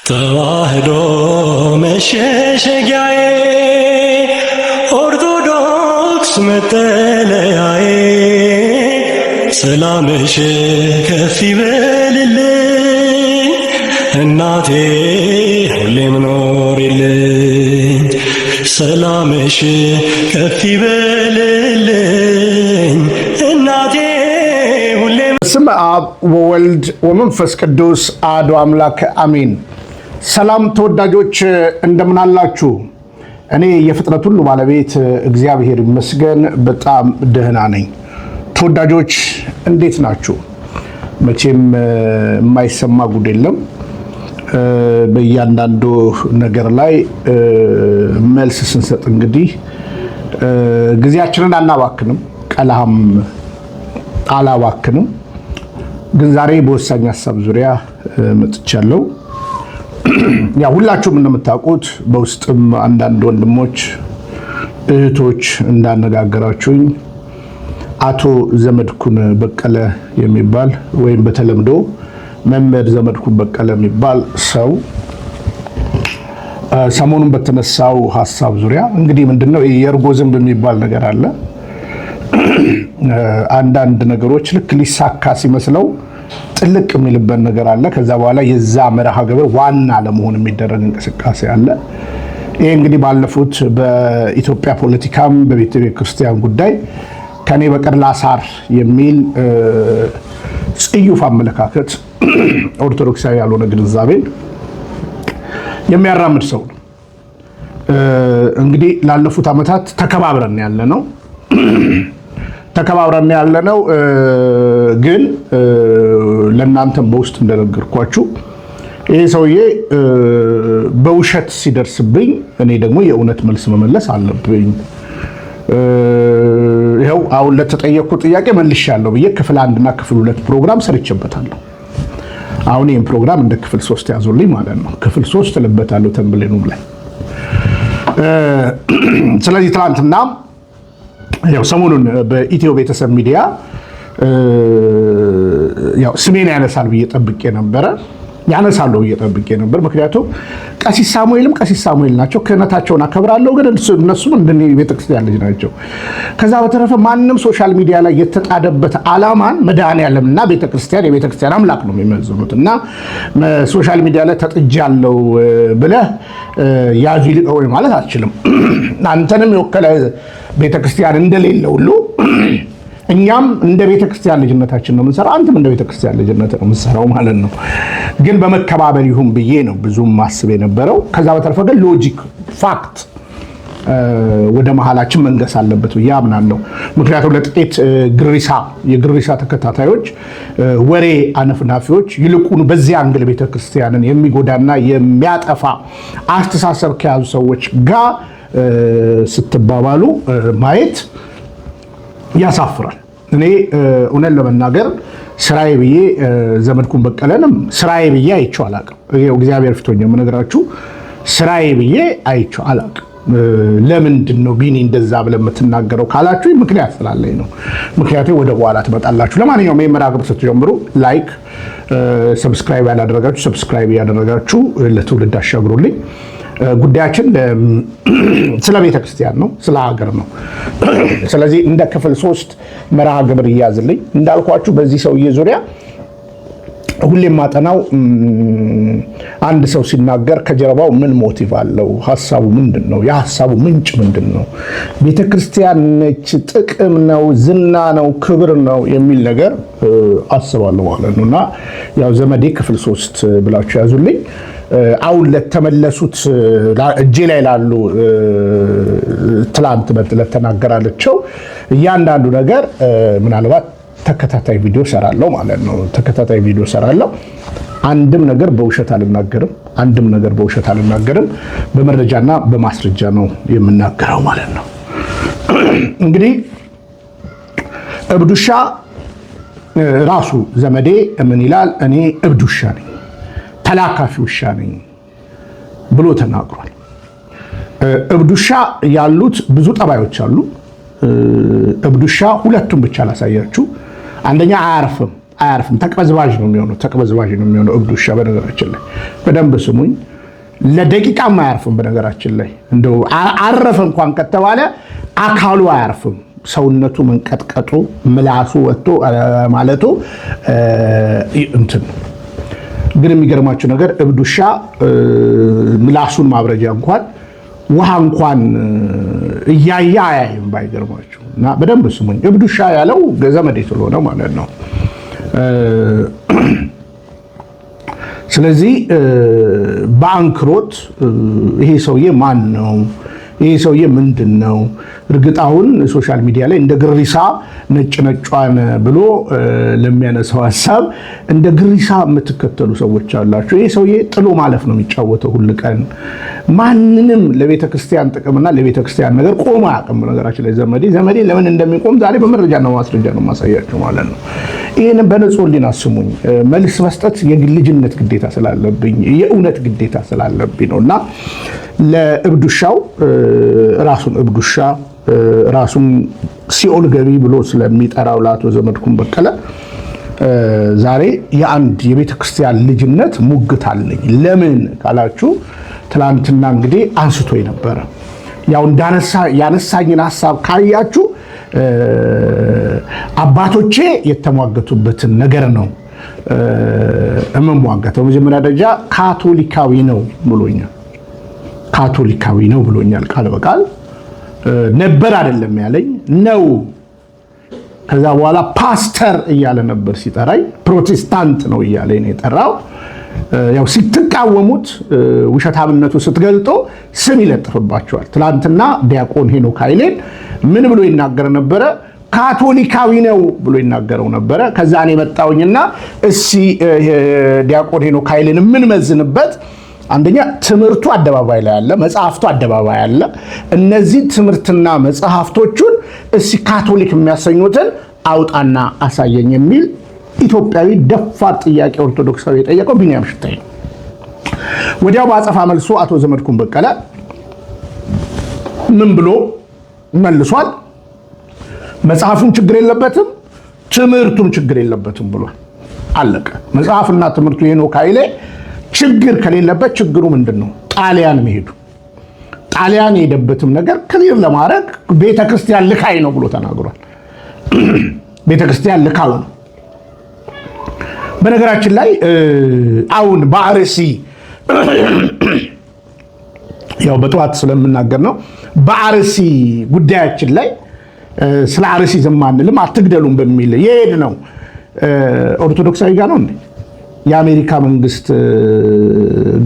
ተዋህዶ መሸሸጊያዬ ኦርቶዶክስ መጠለያዬ ሰላምሽ ከፍ ይበልልኝ እናቴ ሁሌም ኖሪልኝ ሰላምሽ ከፍ ይበልልኝ እናቴ ሁሌም። በስመ አብ ወወልድ ወመንፈስ ቅዱስ አሐዱ አምላክ አሜን። ሰላም ተወዳጆች እንደምን አላችሁ? እኔ የፍጥረት ሁሉ ባለቤት እግዚአብሔር ይመስገን በጣም ደህና ነኝ። ተወዳጆች እንዴት ናችሁ? መቼም የማይሰማ ጉድ የለም። በእያንዳንዱ ነገር ላይ መልስ ስንሰጥ እንግዲህ ጊዜያችንን አናባክንም፣ ቀላም አላባክንም። ግን ዛሬ በወሳኝ ሀሳብ ዙሪያ መጥቻለሁ። ያ ሁላችሁም እንደምታውቁት በውስጥም አንዳንድ ወንድሞች እህቶች እንዳነጋገራችሁኝ አቶ ዘመድኩን በቀለ የሚባል ወይም በተለምዶ መምህር ዘመድኩን በቀለ የሚባል ሰው ሰሞኑን በተነሳው ሀሳብ ዙሪያ እንግዲህ ምንድነው የእርጎ ዝንብ የሚባል ነገር አለ። አንዳንድ ነገሮች ልክ ሊሳካ ሲመስለው ጥልቅ የሚልበት ነገር አለ። ከዛ በኋላ የዛ መርሃ ግብር ዋና ለመሆን የሚደረግ እንቅስቃሴ አለ። ይሄ እንግዲህ ባለፉት በኢትዮጵያ ፖለቲካም በቤተ ክርስቲያን ጉዳይ ከኔ በቀር ላሳር የሚል ጽዩፍ አመለካከት ኦርቶዶክሳዊ ያልሆነ ግንዛቤን የሚያራምድ ሰው ነው። እንግዲህ ላለፉት ዓመታት ተከባብረን ያለነው ግን ለእናንተም በውስጥ እንደነገርኳችሁ ይሄ ሰውዬ በውሸት ሲደርስብኝ እኔ ደግሞ የእውነት መልስ መመለስ አለብኝ። ይኸው አሁን ለተጠየቅኩት ጥያቄ መልሻለሁ ብዬ ክፍል 1 እና ክፍል 2 ፕሮግራም ሰርቼበታለሁ። አሁን ይህን ፕሮግራም እንደ ክፍል 3 ያዙልኝ ማለት ነው። ክፍል 3 ልበታለሁ ተንብሌኑም ላይ። ስለዚህ ትናንትና ያው ሰሞኑን በኢትዮ ቤተሰብ ሚዲያ ያው ስሜን ያነሳሉ ብዬ ጠብቄ ነበር። ምክንያቱም ቀሲስ ሳሙኤል ናቸው። ክህነታቸውን አከብራለሁ፣ ግን እነሱም እንደኔ ቤተክርስቲያን ልጅ ናቸው። ከዛ በተረፈ ማንም ሶሻል ሚዲያ ላይ የተጣደበት ዓላማን መድኃኔዓለምና ቤተክርስቲያን የቤተክርስቲያን አምላክ ነው የሚመዝኑት እና ሶሻል ሚዲያ ላይ ተጥጃለሁ ብለህ ያዙ ይልቀው ማለት አትችልም። አንተንም የወከለ ቤተክርስቲያን እንደሌለ ሁሉ እኛም እንደ ቤተክርስቲያን ልጅነታችን ነው የምንሰራው። አንተም እንደ ቤተክርስቲያን ልጅነት ነው የምንሰራው ማለት ነው። ግን በመከባበር ይሁን ብዬ ነው ብዙም ማስብ የነበረው። ከዛ በተረፈ ግን ሎጂክ ፋክት ወደ መሃላችን መንገስ አለበት ብዬ አምናለሁ። ምክንያቱም ለጥቂት የግሪሳ ተከታታዮች ወሬ አነፍናፊዎች ይልቁኑ በዚህ አንግል ቤተክርስቲያንን የሚጎዳና የሚያጠፋ አስተሳሰብ ከያዙ ሰዎች ጋር ስትባባሉ ማየት ያሳፍራል። እኔ እውነት ለመናገር ስራዬ ብዬ ዘመድኩን በቀለንም ስራዬ ብዬ አይቼው አላቅም። እግዚአብሔር ፊቶኝ የምነግራችሁ ስራዬ ብዬ አይቼው አላቅም። ለምንድን ነው ቢኒ እንደዛ ብለህ የምትናገረው ካላችሁ ምክንያት ስላለኝ ነው። ምክንያቱ ወደ በኋላ ትመጣላችሁ። ለማንኛውም የመርሃ ግብር ስትጀምሩ ላይክ፣ ሰብስክራይብ ያላደረጋችሁ ሰብስክራይብ ያደረጋችሁ ለትውልድ አሻግሩልኝ። ጉዳያችን ስለ ቤተክርስቲያን ነው፣ ስለ ሀገር ነው። ስለዚህ እንደ ክፍል 3 መርሃ ግብር ይያዝልኝ። እንዳልኳችሁ በዚህ ሰውዬ ዙሪያ ሁሌም ማጠናው አንድ ሰው ሲናገር ከጀርባው ምን ሞቲቭ አለው፣ ሐሳቡ ምንድነው፣ የሐሳቡ ምንጭ ምንድነው፣ ቤተክርስቲያን ነች፣ ጥቅም ነው፣ ዝና ነው፣ ክብር ነው የሚል ነገር አስባለሁ ማለት ነውና ያው ዘመዴ ክፍል 3 ብላችሁ ያዙልኝ። አሁን ለተመለሱት እጄ ላይ ላሉ ትላንት ለተናገራለቸው እያንዳንዱ ነገር ምናልባት ተከታታይ ቪዲዮ ሰራለሁ ማለት ነው። አንድም ነገር በውሸት አልናገርም። በመረጃና በማስረጃ ነው የምናገረው ማለት ነው። እንግዲህ እብዱሻ ራሱ ዘመዴ ምን ይላል? እኔ እብዱሻ ነኝ፣ ተላካፊ ውሻ ነኝ ብሎ ተናግሯል። እብዱሻ ያሉት ብዙ ጠባዮች አሉ። እብዱሻ ሁለቱም ብቻ ላሳያችሁ። አንደኛ አያርፍም። ተቅበዝባዥ ነው የሚሆነው እብድ ውሻ። በነገራችን ላይ በደንብ ስሙኝ፣ ለደቂቃም አያርፍም። በነገራችን ላይ እንደው አረፈ እንኳን ከተባለ አካሉ አያርፍም። ሰውነቱ መንቀጥቀጡ፣ ምላሱ ወጥቶ ማለቱ እንትን። ግን የሚገርማችሁ ነገር እብድ ውሻ ምላሱን ማብረጃ እንኳን ውሃ እንኳን እያየ አያይም። ባይገርማችሁ እና በደንብ ስሙኝ፣ እብድ ውሻ ያለው ዘመዴ ስለሆነ ማለት ነው። ስለዚህ በአንክሮት ይሄ ሰውዬ ማን ነው? ይሄ ሰውዬ ምንድን ነው? እርግጥ አሁን ሶሻል ሚዲያ ላይ እንደ ግሪሳ ነጭ ነጯን ብሎ ለሚያነሳው ሀሳብ እንደ ግሪሳ የምትከተሉ ሰዎች አላችሁ። ይሄ ሰውዬ ጥሎ ማለፍ ነው የሚጫወተው ሁል ቀን። ማንንም ለቤተ ክርስቲያን ጥቅምና ለቤተ ክርስቲያን ነገር ቆሞ አያውቅም። ነገራችን ላይ ዘመዴ ለምን እንደሚቆም ዛሬ በመረጃና ማስረጃ ነው ማሳያችሁ ማለት ነው። ይህንን በንጹህ ሕሊና ስሙኝ። መልስ መስጠት የልጅነት ግዴታ ስላለብኝ የእውነት ግዴታ ስላለብኝ ነው እና ለእብድ ውሻው ራሱን እብድ ውሻ ራሱን ሲኦል ገቢ ብሎ ስለሚጠራው ለአቶ ዘመድኩን በቀለ ዛሬ የአንድ የቤተ ክርስቲያን ልጅነት ሙግት አለኝ። ለምን ካላችሁ ትላንትና እንግዲህ አንስቶ የነበረ ያው ያነሳኝን ሀሳብ ካያችሁ አባቶቼ የተሟገቱበትን ነገር ነው እምሟገተው። መጀመሪያ ደረጃ ካቶሊካዊ ነው ብሎኛል። ቃል በቃል ነበር አይደለም ያለኝ ነው። ከዛ በኋላ ፓስተር እያለ ነበር ሲጠራኝ፣ ፕሮቴስታንት ነው እያለ ነው የጠራው። ያው ስትቃወሙት ውሸታምነቱ ስትገልጦ ስም ይለጥፍባቸዋል። ትላንትና ዲያቆን ሄኖክ ኃይሌን ምን ብሎ ይናገር ነበረ? ካቶሊካዊ ነው ብሎ ይናገረው ነበረ። ከዛ እኔ መጣውኝና እሺ ዲያቆን ሄኖክ ኃይሌን ምን መዝንበት? አንደኛ ትምህርቱ አደባባይ ላይ አለ፣ መጽሐፍቱ አደባባይ አለ። እነዚህ ትምህርትና መጽሐፍቶቹን እሺ ካቶሊክ የሚያሰኙትን አውጣና አሳየኝ የሚል ኢትዮጵያዊ ደፋር ጥያቄ ኦርቶዶክሳዊ የጠየቀው ቢኒያም ሽታይ ነው። ወዲያው በአጸፋ መልሶ አቶ ዘመድኩን በቀለ ምን ብሎ መልሷል? መጽሐፉም ችግር የለበትም ትምህርቱም ችግር የለበትም ብሏል። አለቀ። መጽሐፍና ትምህርቱ ሄኖክ ኃይሌ ችግር ከሌለበት ችግሩ ምንድን ነው? ጣሊያን መሄዱ። ጣሊያን የሄደበትም ነገር ክሊር ለማድረግ ቤተክርስቲያን ልካይ ነው ብሎ ተናግሯል። ቤተክርስቲያን ልካው ነው። በነገራችን ላይ አሁን በአርሲ ያው በጠዋት ስለምናገር ነው። በአርሲ ጉዳያችን ላይ ስለ አርሲ ዝም አንልም አትግደሉም በሚል የሄድ ነው። ኦርቶዶክሳዊ ጋር ነው እንዴ? የአሜሪካ መንግስት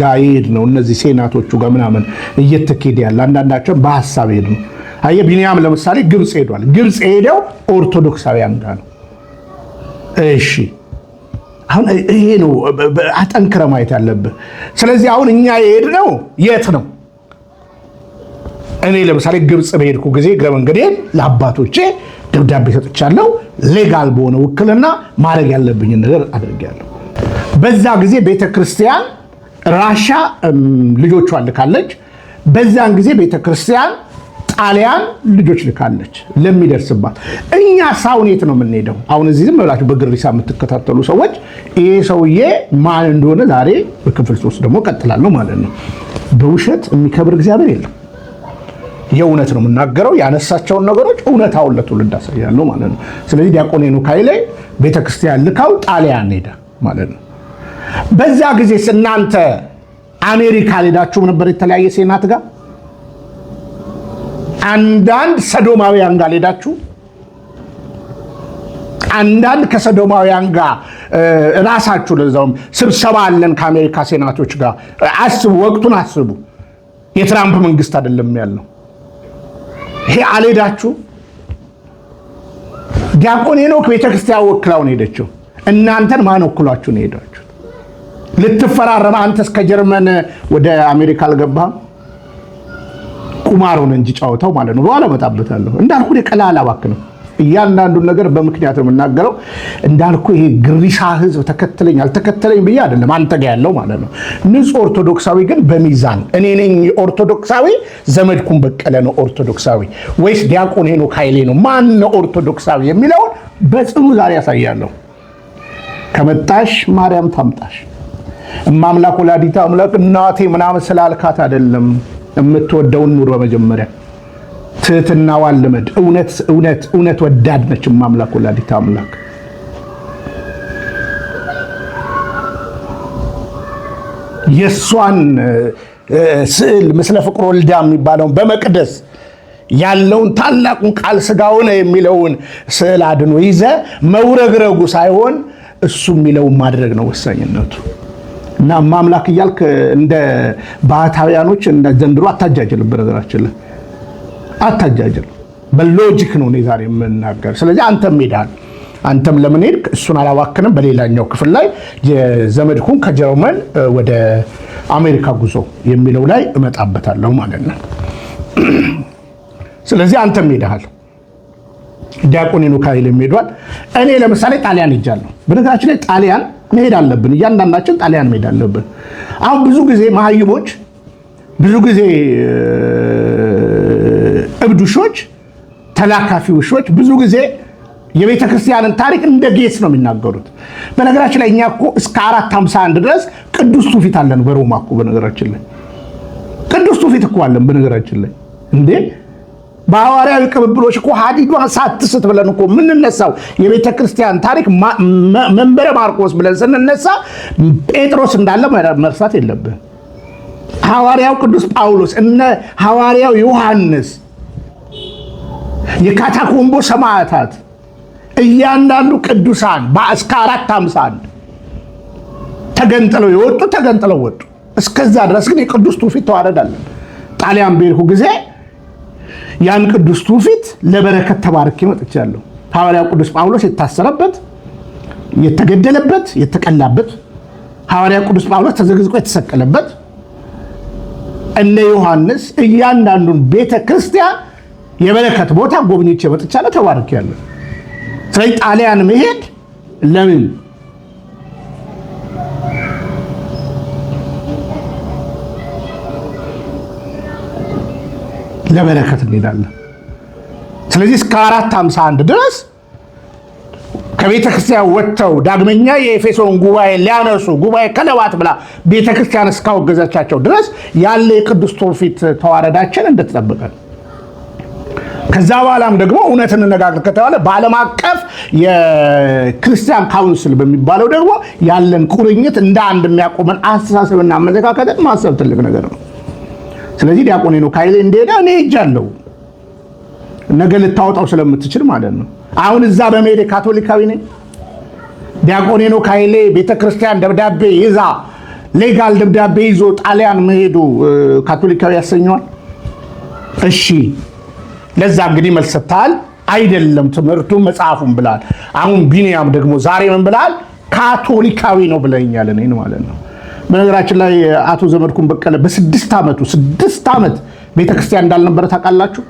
ጋር ይሄድ ነው። እነዚህ ሴናቶቹ ጋር ምናምን እየተኬደ ያለ አንዳንዳቸው በሐሳብ ሄድ ነው። አየ ቢኒያም ለምሳሌ ግብጽ ሄዷል። ግብጽ ሄደው ኦርቶዶክሳውያን ጋር ነው። እሺ አሁን ይሄ ነው አጠንክረ ማየት ያለብህ። ስለዚህ አሁን እኛ የሄድ ነው የት ነው? እኔ ለምሳሌ ግብጽ በሄድኩ ጊዜ እግረ መንገዴን ለአባቶቼ ደብዳቤ ሰጥቻለሁ። ሌጋል በሆነ ውክልና ማድረግ ያለብኝን ነገር አድርጌያለሁ። በዛ ጊዜ ቤተክርስቲያን ራሻ ልጆቿን ልካለች። በዛን ጊዜ ቤተክርስቲያን ጣሊያን ልጆች ልካለች ለሚደርስባት። እኛ ሳውኔት ነው የምንሄደው። አሁን እዚህ ዝም ብላችሁ በግሪሳ የምትከታተሉ ሰዎች ይሄ ሰውዬ ማን እንደሆነ ዛሬ በክፍል 3 ደግሞ ቀጥላለሁ ማለት ነው። በውሸት የሚከብር እግዚአብሔር የለም። የእውነት ነው የምናገረው። ያነሳቸውን ነገሮች እውነታውን ለትውልድ አሳያለሁ ማለት ነው። ስለዚህ ዲያቆን ሄኖክ ኃይሌ ቤተክርስቲያን ልካው ጣሊያን ሄደ ማለት ነው። በዛ ጊዜ እናንተ አሜሪካ ሄዳችሁ ነበር የተለያየ ሴናት ጋር አንዳንድ ሰዶማውያን ጋር ሄዳችሁ አንዳንድ ከሰዶማውያን ጋር ራሳችሁ ለዛውም ስብሰባ አለን ከአሜሪካ ሴናቶች ጋር አስቡ። ወቅቱን አስቡ። የትራምፕ መንግስት አይደለም ያለው። ይሄ አልሄዳችሁ። ዲያቆን ሄኖክ ቤተክርስቲያን ወክላው ነው ሄደችው። እናንተን ማን ወክሏችሁ ነው ሄዳችሁ? ልትፈራረም አንተስ ከጀርመን ወደ አሜሪካ አልገባህም? ቁማር ሆነ እንጂ ጫወታው ማለት ነው። በኋላ መጣበታለሁ። እንዳልኩ የቀላል አባክ ነው። እያንዳንዱን ነገር በምክንያት ነው የምናገረው። እንዳልኩ ይሄ ግሪሳ ህዝብ ተከተለኝ አልተከተለኝ ብዬ አይደለም አንተ ጋር ያለው ማለት ነው። ንጹህ ኦርቶዶክሳዊ ግን በሚዛን እኔ ነኝ ኦርቶዶክሳዊ፣ ዘመድኩን በቀለ ነው ኦርቶዶክሳዊ ወይስ ዲያቆን ሄኖክ ኃይሌ ነው? ማን ነው ኦርቶዶክሳዊ የሚለውን በጽኑ ዛሬ ያሳያለሁ። ከመጣሽ ማርያም ታምጣሽ። እማምላክ ወላዲተ አምላክ እናቴ ምናምን ስላልካት አይደለም። የምትወደውን ኑር። በመጀመሪያ ትህትናዋን ልመድ። እውነት ወዳድ ነች እማምላክ ወላዲተ አምላክ። የእሷን ስዕል ምስለ ፍቁር ወልዳ የሚባለውን በመቅደስ ያለውን ታላቁን ቃል ሥጋ ሆነ የሚለውን ስዕል አድኖ ይዘ መውረግረጉ ሳይሆን እሱ የሚለውን ማድረግ ነው ወሳኝነቱ። እና ማምላክ እያልክ እንደ ባህታውያኖች እንደ ዘንድሮ አታጃጅልም። በነገራችን ላይ አታጃጅል። በሎጂክ ነው እኔ ዛሬ የምናገር። ስለዚህ አንተም ሄዳል። አንተም ለምን ሄድክ? እሱን አላዋክንም። በሌላኛው ክፍል ላይ የዘመድኩን ከጀርመን ወደ አሜሪካ ጉዞ የሚለው ላይ እመጣበታለሁ ማለት ነው። ስለዚህ አንተም ሄደሃል። ዲያቆን ሄኖክ ኃይሌ ሄዷል። እኔ ለምሳሌ ጣሊያን ሄጃለሁ። በነገራችን ላይ ጣሊያን መሄድ አለብን። እያንዳንዳችን ጣሊያን መሄድ አለብን። አሁን ብዙ ጊዜ መሀይቦች፣ ብዙ ጊዜ እብድ ውሾች፣ ተላካፊ ውሾች ብዙ ጊዜ የቤተ ክርስቲያንን ታሪክ እንደ ጌስ ነው የሚናገሩት። በነገራችን ላይ እኛ እኮ እስከ 451 ድረስ ቅዱስ ትውፊት አለን በሮማ እኮ። በነገራችን ላይ ቅዱስ ትውፊት እኮ አለን። በነገራችን ላይ እንዴ በሐዋርያዊ ቅብብሎች እኮ ሀዲዷን ሳትስት ብለን እኮ የምንነሳው የቤተ ክርስቲያን ታሪክ መንበረ ማርቆስ ብለን ስንነሳ ጴጥሮስ እንዳለ መርሳት የለብን። ሐዋርያው ቅዱስ ጳውሎስ፣ እነ ሐዋርያው ዮሐንስ፣ የካታኮምቦ ሰማዕታት፣ እያንዳንዱ ቅዱሳን እስከ 451 ተገንጥለው የወጡ ተገንጥለው ወጡ። እስከዛ ድረስ ግን የቅዱስ ትውፊት ተዋረዳለን። ጣሊያን በሄድኩ ጊዜ ያን ቅዱስ ትውፊት ለበረከት ተባርኬ መጥቻለሁ። ሐዋርያው ቅዱስ ጳውሎስ የታሰረበት፣ የተገደለበት፣ የተቀላበት፣ ሐዋርያው ቅዱስ ጳውሎስ ተዘግዝቆ የተሰቀለበት፣ እነ ዮሐንስ እያንዳንዱን ቤተ ክርስቲያን የበረከት ቦታ ጎብኝቼ መጥቻለሁ፣ ተባርኬያለሁ። ስለዚህ ጣሊያን መሄድ ለምን? ለበረከት እንሄዳለን። ስለዚህ እስከ 451 ድረስ ከቤተ ክርስቲያን ወጥተው ዳግመኛ የኤፌሶን ጉባኤ ሊያነሱ ጉባኤ ከለባት ብላ ቤተ ክርስቲያን እስካወገዘቻቸው ድረስ ያለ የቅዱስ ትውፊት ተዋረዳችን እንደተጠበቀ ነው። ከዛ በኋላም ደግሞ እውነት እንነጋገር ከተባለ በዓለም አቀፍ የክርስቲያን ካውንስል በሚባለው ደግሞ ያለን ቁርኝት እንደ አንድ የሚያቆመን አስተሳሰብና አመለካከትን ማሰብ ትልቅ ነገር ነው። ስለዚህ ዲያቆን ሄኖክ ኃይሌ እንደሄደ እኔ ሄጃለሁ። ነገ ልታወጣው ስለምትችል ማለት ነው። አሁን እዛ በመሄድ ካቶሊካዊ ነኝ። ዲያቆን ሄኖክ ኃይሌ ቤተክርስቲያን ደብዳቤ ይዛ ሌጋል ደብዳቤ ይዞ ጣሊያን መሄዱ ካቶሊካዊ ያሰኘዋል? እሺ፣ ለዛ እንግዲህ መልስ ሰጥተሃል። አይደለም ትምህርቱ መጽሐፉን ብላል። አሁን ቢኒያም ደግሞ ዛሬ ምን ብላል? ካቶሊካዊ ነው ብለኛል እኔን ማለት ነው። በነገራችን ላይ አቶ ዘመድኩን በቀለ በ6 ዓመት ቤተክርስቲያን እንዳልነበረ ታውቃላችሁ?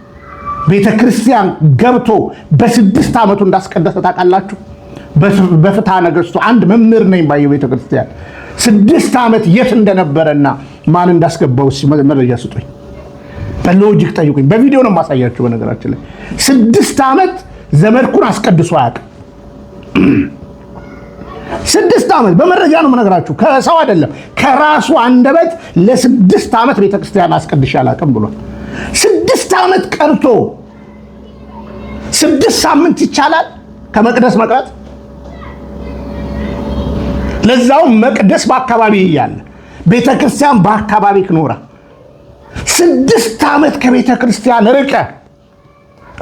ቤተክርስቲያን ገብቶ በ6 ዓመቱ እንዳስቀደሰ ታውቃላችሁ? በፍትሐ ነገሥቱ አንድ መምህር ነኝ ባየው ቤተክርስቲያን 6 ዓመት የት እንደነበረና ማን እንዳስገባው መረጃ ስጡኝ። በሎጂክ ጠይቁኝ። በቪዲዮ ነው የማሳያችሁ። በነገራችን ላይ 6 ዓመት ዘመድኩን አስቀድሶ አያውቅም። 6 ዓመት በመረጃ ነው የምነግራችሁ፣ ከሰው አይደለም፣ ከራሱ አንደበት ለ6 ዓመት ቤተክርስቲያን አስቀድሼ አላውቅም ብሏል። 6 ዓመት ቀርቶ 6 ሳምንት ይቻላል ከመቅደስ መቅረት? ለዛውም መቅደስ በአካባቢ እያለ ቤተክርስቲያን በአካባቢ ክኖራ 6 ዓመት ከቤተክርስቲያን ርቀ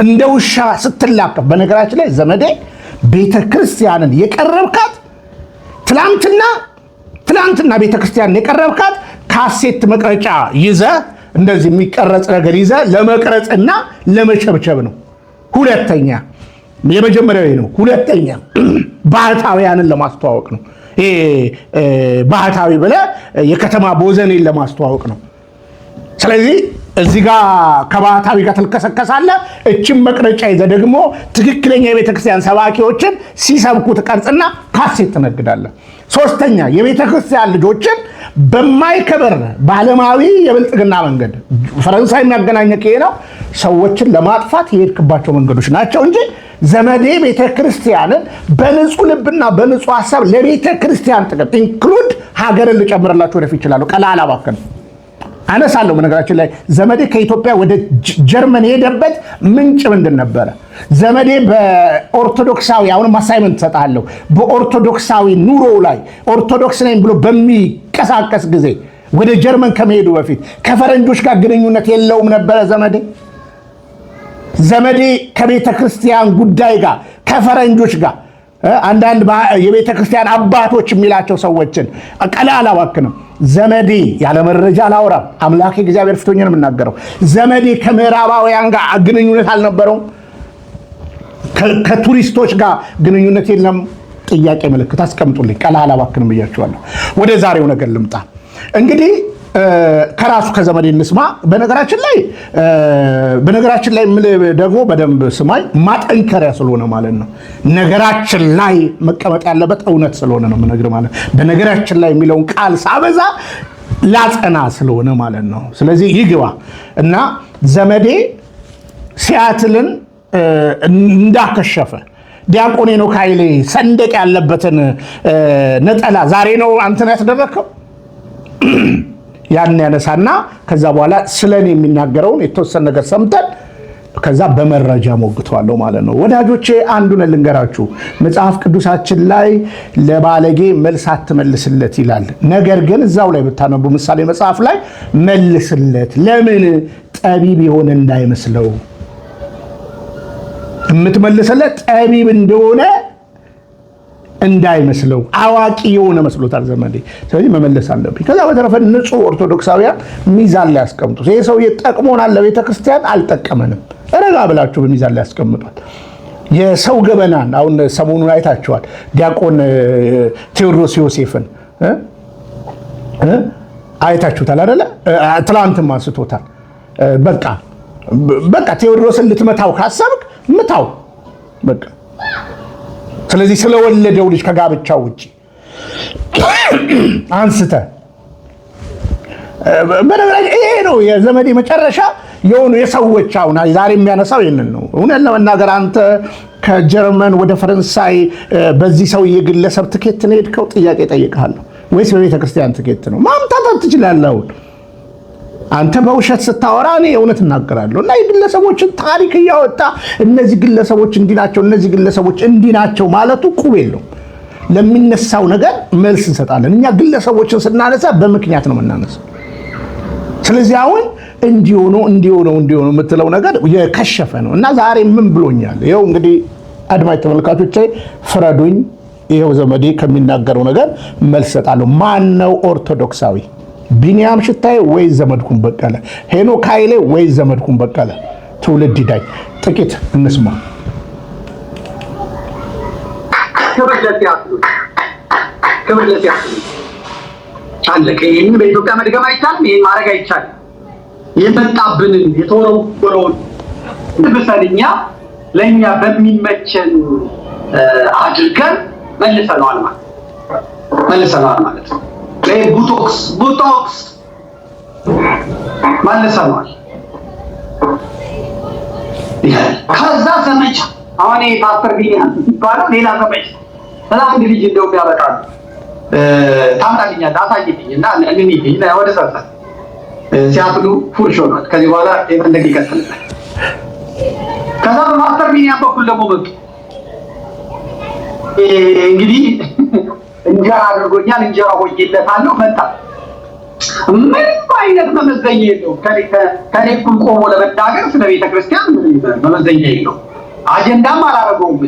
እንደ ውሻ ስትላቀፍ። በነገራችን ላይ ዘመዴ ቤተክርስቲያንን የቀረብካት ትላንትና ቤተክርስቲያንን የቀረብካት ካሴት መቅረጫ ይዘ እንደዚህ የሚቀረጽ ነገር ይዘ ለመቅረጽና ለመቸብቸብ ነው። ሁለተኛ የመጀመሪያው ነው። ሁለተኛ ባህታውያንን ለማስተዋወቅ ነው። ይሄ ባህታዊ ብለህ የከተማ ቦዘኔን ለማስተዋወቅ ነው። ስለዚህ እዚህ ጋር ከባህታዊ ጋር ትልከሰከሳለህ። እችን መቅረጫ ይዘህ ደግሞ ትክክለኛ የቤተክርስቲያን ሰባኪዎችን ሲሰብኩ ትቀርጽና ካሴት ትነግዳለህ። ሶስተኛ የቤተክርስቲያን ልጆችን በማይከበር በዓለማዊ የብልጥግና መንገድ ፈረንሳይ የሚያገናኘ ነው ሰዎችን ለማጥፋት የሄድክባቸው መንገዶች ናቸው እንጂ ዘመዴ ቤተክርስቲያንን በንጹህ ልብና በንጹህ ሐሳብ ለቤተክርስቲያን ጥቅም ኢንክሉድ ሀገርን ልጨምርላችሁ ወደፊት ይችላል። ቀላል አባከን አነሳለሁ። በነገራችን ላይ ዘመዴ ከኢትዮጵያ ወደ ጀርመን የሄደበት ምንጭ ምንድን ነበረ? ዘመዴ በኦርቶዶክሳዊ አሁንም አሳይመንት ሰጣለሁ። በኦርቶዶክሳዊ ኑሮ ላይ ኦርቶዶክስ ነኝ ብሎ በሚቀሳቀስ ጊዜ ወደ ጀርመን ከመሄዱ በፊት ከፈረንጆች ጋር ግንኙነት የለውም ነበረ ዘመዴ። ዘመዴ ከቤተ ክርስቲያን ጉዳይ ጋር ከፈረንጆች ጋር አንዳንድ የቤተ ክርስቲያን አባቶች የሚላቸው ሰዎችን ቀላል አላዋክንም። ዘመዴ ያለ መረጃ አላወራም። አምላክ እግዚአብሔር ፍቶኝ ነው የምናገረው። ዘመዴ ከምዕራባውያን ጋር ግንኙነት አልነበረውም። ከቱሪስቶች ጋር ግንኙነት የለም። ጥያቄ ምልክት አስቀምጡልኝ። ቀላል አላዋክንም ብያችኋለሁ። ወደ ዛሬው ነገር ልምጣ። እንግዲህ ከራሱ ከዘመዴ እንስማ። በነገራችን ላይ ደግሞ በደንብ ስማኝ፣ ማጠንከሪያ ስለሆነ ማለት ነው። ነገራችን ላይ መቀመጥ ያለበት እውነት ስለሆነ ነው የምነግርህ ማለት ነው። በነገራችን ላይ የሚለውን ቃል ሳበዛ ላጸና ስለሆነ ማለት ነው። ስለዚህ ይግባ እና ዘመዴ ሲያትልን እንዳከሸፈ ዲያቆን ሄኖክ ኃይሌ ሰንደቅ ያለበትን ነጠላ ዛሬ ነው አንተን ያስደረከው ያን ያነሳና ከዛ በኋላ ስለኔ የሚናገረውን የተወሰነ ነገር ሰምተን ከዛ በመረጃ ሞግቷለሁ ማለት ነው። ወዳጆቼ አንዱን ልንገራችሁ። መጽሐፍ ቅዱሳችን ላይ ለባለጌ መልስ አትመልስለት ይላል። ነገር ግን እዛው ላይ ብታነቡ ምሳሌ መጽሐፍ ላይ መልስለት፣ ለምን ጠቢብ የሆነ እንዳይመስለው። የምትመልስለት ጠቢብ እንደሆነ እንዳይመስለው አዋቂ የሆነ መስሎታል ዘመዴ። ስለዚህ መመለስ አለብኝ። ከዛ በተረፈ ንጹህ ኦርቶዶክሳውያን ሚዛን ላይ ያስቀምጡት። ይሄ ሰው ጠቅሞናል ለቤተ ክርስቲያን አልጠቀመንም፣ ረጋ ብላችሁ በሚዛን ላይ ያስቀምጧል። የሰው ገበናን አሁን ሰሞኑን አይታችኋል። ዲያቆን ቴዎድሮስ ዮሴፍን አይታችሁታል አይደለ? ትላንትም አንስቶታል። በቃ ቴዎድሮስን ልትመታው ካሰብክ ምታው በቃ። ስለዚህ ስለወለደው ልጅ ከጋብቻው ውጪ አንስተ በነገራችን ይሄ ነው የዘመዴ መጨረሻ የሆኑ የሰዎች አሁን ዛሬ የሚያነሳው ይሄንን ነው። እውነት ለመናገር አንተ ከጀርመን ወደ ፈረንሳይ በዚህ ሰው የግለሰብ ትኬት ነው የሄድከው? ጥያቄ ጠይቀሃለሁ ወይስ በቤተ ክርስቲያን ትኬት ነው? ማምጣት ትችላለህ። አንተ በውሸት ስታወራ እኔ እውነት እናገራለሁ። እና የግለሰቦችን ታሪክ እያወጣ እነዚህ ግለሰቦች እንዲህ ናቸው፣ እነዚህ ግለሰቦች እንዲህ ናቸው ማለቱ ቁብ የለውም። ለሚነሳው ነገር መልስ እንሰጣለን። እኛ ግለሰቦችን ስናነሳ በምክንያት ነው የምናነሳው። ስለዚህ አሁን እንዲሆኑ የምትለው ነገር የከሸፈ ነው። እና ዛሬ ምን ብሎኛል? ይኸው እንግዲህ አድማጭ ተመልካቾቼ ፍረዱኝ። ይኸው ዘመዴ ከሚናገረው ነገር መልስ እሰጣለሁ። ማን ነው ኦርቶዶክሳዊ? ቢኒያም ሽታዬ ወይ ዘመድኩን በቀለ? ሄኖክ ኃይሌ ወይ ዘመድኩን በቀለ? ትውልድ ይዳኝ። ጥቂት እንስማ። ክብር ለዚያ አለቀ። ይህን በኢትዮጵያ መድገም አይቻልም። ይህን ማድረግ አይቻልም። የመጣብንን የተወረወረውን ብሰልኛ ለእኛ በሚመቸን አድርገን መልሰነዋል ማለት ነው። ቡቶክስ መልሰነዋል። ከዛ ዘመቻ አሁን ፓስተር ቢኒያም ሲባለው ሌላ ዘመቻ አንድ ልጅ እንደው ያበቃል ታምጣልኛለህ አሳይልኝ እና እንሂድ ወደ ሰፈር ሲያፍሉ ፉርሽ ሆኗል። ከዚህ በኋላ የፈለገ ይቀጥላል። ከዛ በፓስተር ቢኒያም በኩል ደግሞ መጡ። እንግዲህ እንጀራ አድርጎኛል፣ እንጀራ ሆኜለታለሁ። መጣ። ምንም አይነት መመዘኛ የለውም። ከኔ እኩል ቆሞ ለመናገር ስለ ቤተ ክርስቲያን መመዘኛ የለውም። አጀንዳም አላደረገውም።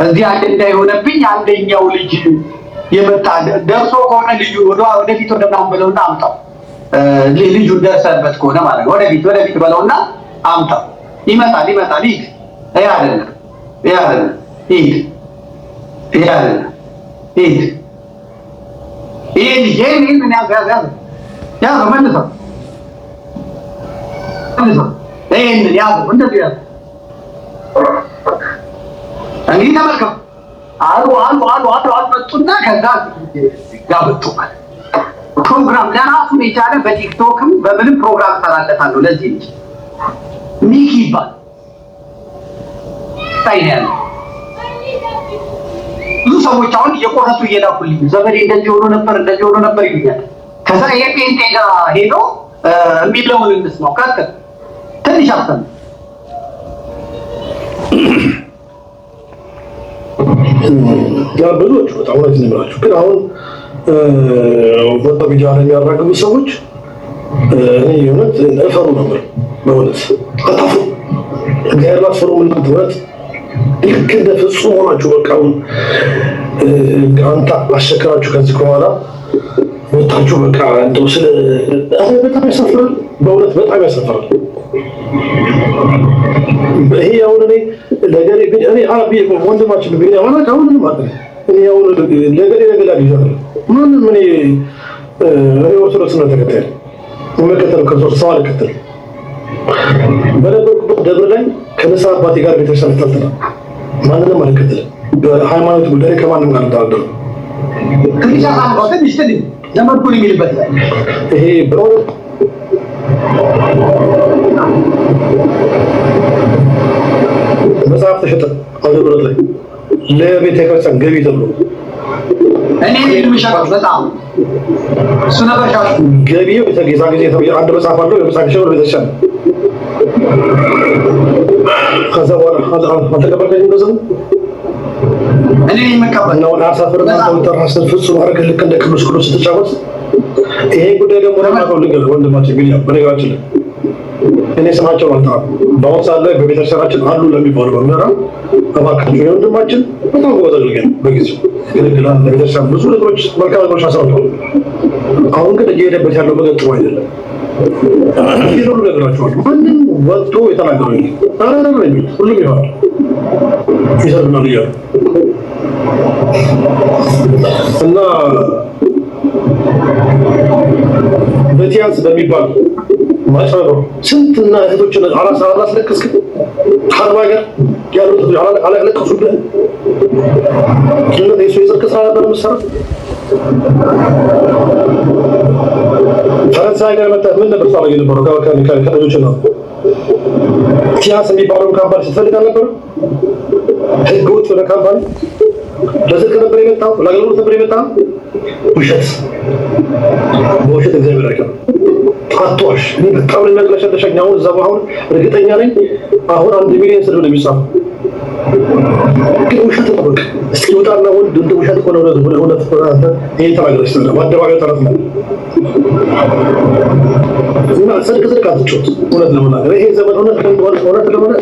እዚህ አጀንዳ የሆነብኝ አንደኛው ልጅ የመጣ ደርሶ ከሆነ ልጁ ወደፊት ምናምን በለውና አምጣው። ልጁ ደርሰበት ከሆነ ማለት ወደፊት በለውና አምጣው። ይመጣል። ሂድ ይሄ አይደለም ሂድ ይሄን ያዘው መልሰው ይሄን ያዘው እንደዚህ ያዘው። እንግዲህ ተመልከቱ አሉ መጡና ከዛ ጋብጡ ማለት ፕሮግራም ለራሱን የቻለ በቲክቶክም በምንም ፕሮግራም ሰራለታለሁ። ለዚህ ልጅ ሚኪ ይባል ስታይ ነው ያለው። ብዙ ሰዎች አሁን እየቆረጡ እየላኩልኝ ዘመዴ እንደዚህ ሆኖ ነበር ይሉኛል። ከዛ የጴንጤ ጋር ሄዶ የሚለውን እንስማው ካከ ትንሽ አፈን ያ ብዙዎች በጣም ወራጅ ነው የሚላችሁ። ግን አሁን ወጣ ቪዲዮ ላይ የሚያራግቡ ሰዎች እኔ የሆነት እፈሩ ነበር በእውነት አታፉ እግዚአብሔር ላፈሩ እናንተ እውነት ልክ እንደ ፍጹም ሆናችሁ በቃ አንተ አሸከራችሁ ከዚህ በኋላ ወጣችሁ በቃ እንደው ስለ በጣም ያሳፍራል። በእውነት በጣም ያሳፍራል። ይሄ አሁን ለገሬ እኔ አረብ ወንድማችን ቢሆን ማለት አሁን ማለት እኔ አሁን ለገሬ ይላል ማንም እኔ ኦርቶዶክስ ነው ተከታይ መከተል ክርስቶስ ሰው አልከተል በነበርኩበት ደብር ላይ ከነሳ አባቴ ጋር ቤተክርስቲያን ተጣጣ ማንንም አልከተልም። በሃይማኖት ጉዳይ ከማንም ጋር አልተደራደርም። ክርስቲያን አባቴ ሚስተር ዘመድኩን የሚልበት ይሄ በእውነት መጽሐፍ ተሸጠ አውደ ምሕረት ላይ ለቤተ ክርስቲያን ገቢ ተብሎ እኔ የሚሻለው በጣም እሱ ነበር ሻለው ገቢው የተገዛ ጊዜ አንድ መጽሐፍ አለው ለምሳሌ ሸወር ቤተክርስቲያን ከዛ በኋላ አልተቀበልከኝ እንደዚህ እኔ የምቀበል ነው አሳፈርና ተራስን ፍጹም አድርገህ ልክ እንደ ቅዱስ ቅዱስ ስትጫወት ይሄ ጉዳይ ደግሞ ለማቀው ልገል ወንድማችን ቢልያ በነገራችን ላይ እኔ ስማቸው አልጠራም። በአሁኑ ሰዓት ላይ በቤተክርስቲያናችን አሉ ለሚባሉ መምህራን እባካችሁ የወንድማችን በጣም ጎበዝ አድርገን በጊዜው ግልግላል ለቤተክርስቲያን ብዙ ነገሮች መልካም ነገሮች አስረውታል። አሁን ግን እየሄደበት ያለው መንገድ ጥሩ አይደለም። ይሄው ነገራቸዋል ማንም ወጥቶ የተናገረው አረረ ነው የሚሉት ሁሉም ይሆናል ይሰርብናል እያሉ እና በቲያንስ በሚባል ማይሰሩ ስንትና እህቶችን አላስለቀስክ ሐርባ ጋር ያሉት አላለቀሱብህ ግን እሱ የጽድቅ ስራ ነበር መሰረት ፈረንሳይ ጋር መጣ ምን ነበር ሳለ የነበረው ከልጆች ነው ቲያንስ የሚባለው ካምፓኒ ስትፈልግ ነበር ህገወጥ ወደ ካምፓኒ ለዝቅ ነበር የመጣው ለአገልግሎት ነበር የመጣው ውሸት በውሸት እግዚአብሔር አይቀርም አጥቷሽ እኔ በጣም ለነገርሻለሽኝ አሁን እዛው አሁን እርግጠኛ ነኝ አሁን 1 ሚሊዮን ስለ ነው የሚጻፈው ግን ውሸት ነው በቃ እስኪ ወጣና ወንድ እንደ ውሸት ሆነ ወደ ይሄ ተናገረሽ ነው አደባባይ ተረፍ ነው እና ሰድቅ አትጮት እውነት ለመናገር ይሄ ዘመን እውነት ለሆነ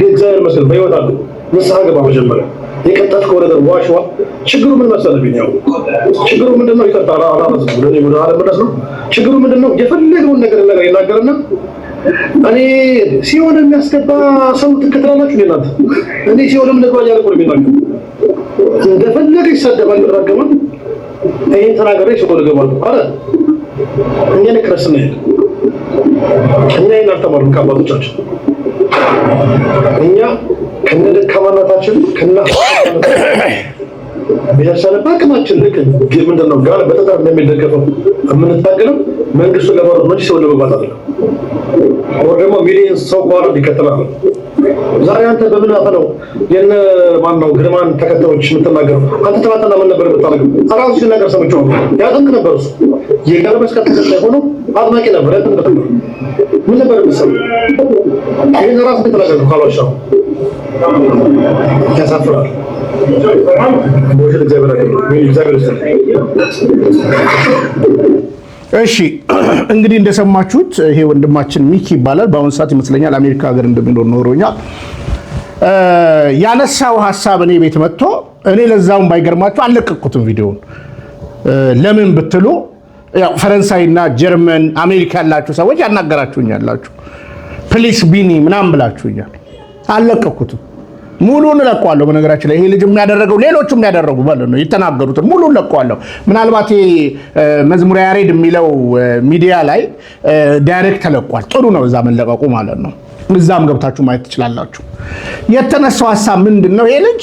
እግዚአብሔር መስገን በህይወት አለ ንስሐ ገባ መጀመሪያ የቀጣት ከሆነ ዋሽዋ ችግሩ ምን መሰለህ ቢኛው ችግሩ ምንድነው ይቀጣላ አላማዝ ነው ለኔ ወደ አለም ነው ችግሩ ምንድነው የፈለገውን ነገር ይናገርና እኔ ሲሆን የሚያስገባ ሰው ትከተላላችሁ ይላል እኔ ሲሆንም ነገር ያለው ነው የሚናገር እንደፈለገ ይሰደባል ይራገማል ይሄን ተናገረ ሰው ለገባሉ አረ እኛ ለክርስትና እኛ ይናልተማሩ ከአባቶቻችን እኛ ከነደካማናታችን ቤተሰብ በአቅማችን ልክ ምንድነው ጋር በተጣር እንደሚደገፈው የምንታገለው መንግስቱ ለማለት ነው ሰው ለመግባት አይደለም። ወር ደግሞ ሚሊዮን ሰው ቋራ ይከተላል። ዛሬ አንተ በምን አፈለው የነ ማን ነው ግርማን ተከታዮች የምትናገረው አንተ ተባተና ምን ነበር የምታደርገው? አራሱ ሲናገር ሰምቼው ያጠንቅ ነበር እሱ የጋር መስቀል ተከታይ ሆኖ አጥማቂ ነበር ያጠንቅ ነበር ምን ነበር የምትሰማው? ይሄን ራስ ተናገረው ካሏሻው ያሳፍራል። ወደ እግዚአብሔር እሺ እንግዲህ እንደሰማችሁት ይሄ ወንድማችን ሚኪ ይባላል። በአሁኑ ሰዓት ይመስለኛል አሜሪካ ሀገር እንደሚኖር ኖሮኛል። ያነሳው ሐሳብ እኔ ቤት መጥቶ እኔ ለዛውን ባይገርማችሁ አልለቀቅኩትም ቪዲዮውን። ለምን ብትሉ ያው ፈረንሳይና ጀርመን አሜሪካ ያላችሁ ሰዎች ያናገራችሁኛላችሁ ፕሊስ ቢኒ ምናምን ብላችሁኛል። አልለቀቅኩትም። ሙሉን ለቀዋለሁ። በነገራችን ላይ ይሄ ልጅ የሚያደርገው ሌሎቹም የሚያደርጉ ማለት ነው የተናገሩትን ሙሉን ለቀዋለሁ። ምናልባት መዝሙረ ያሬድ የሚለው ሚዲያ ላይ ዳይሬክት ተለቋል። ጥሩ ነው እዛ መለቀቁ ማለት ነው። እዛም ገብታችሁ ማየት ትችላላችሁ። የተነሳው ሐሳብ ምንድነው? ይሄ ልጅ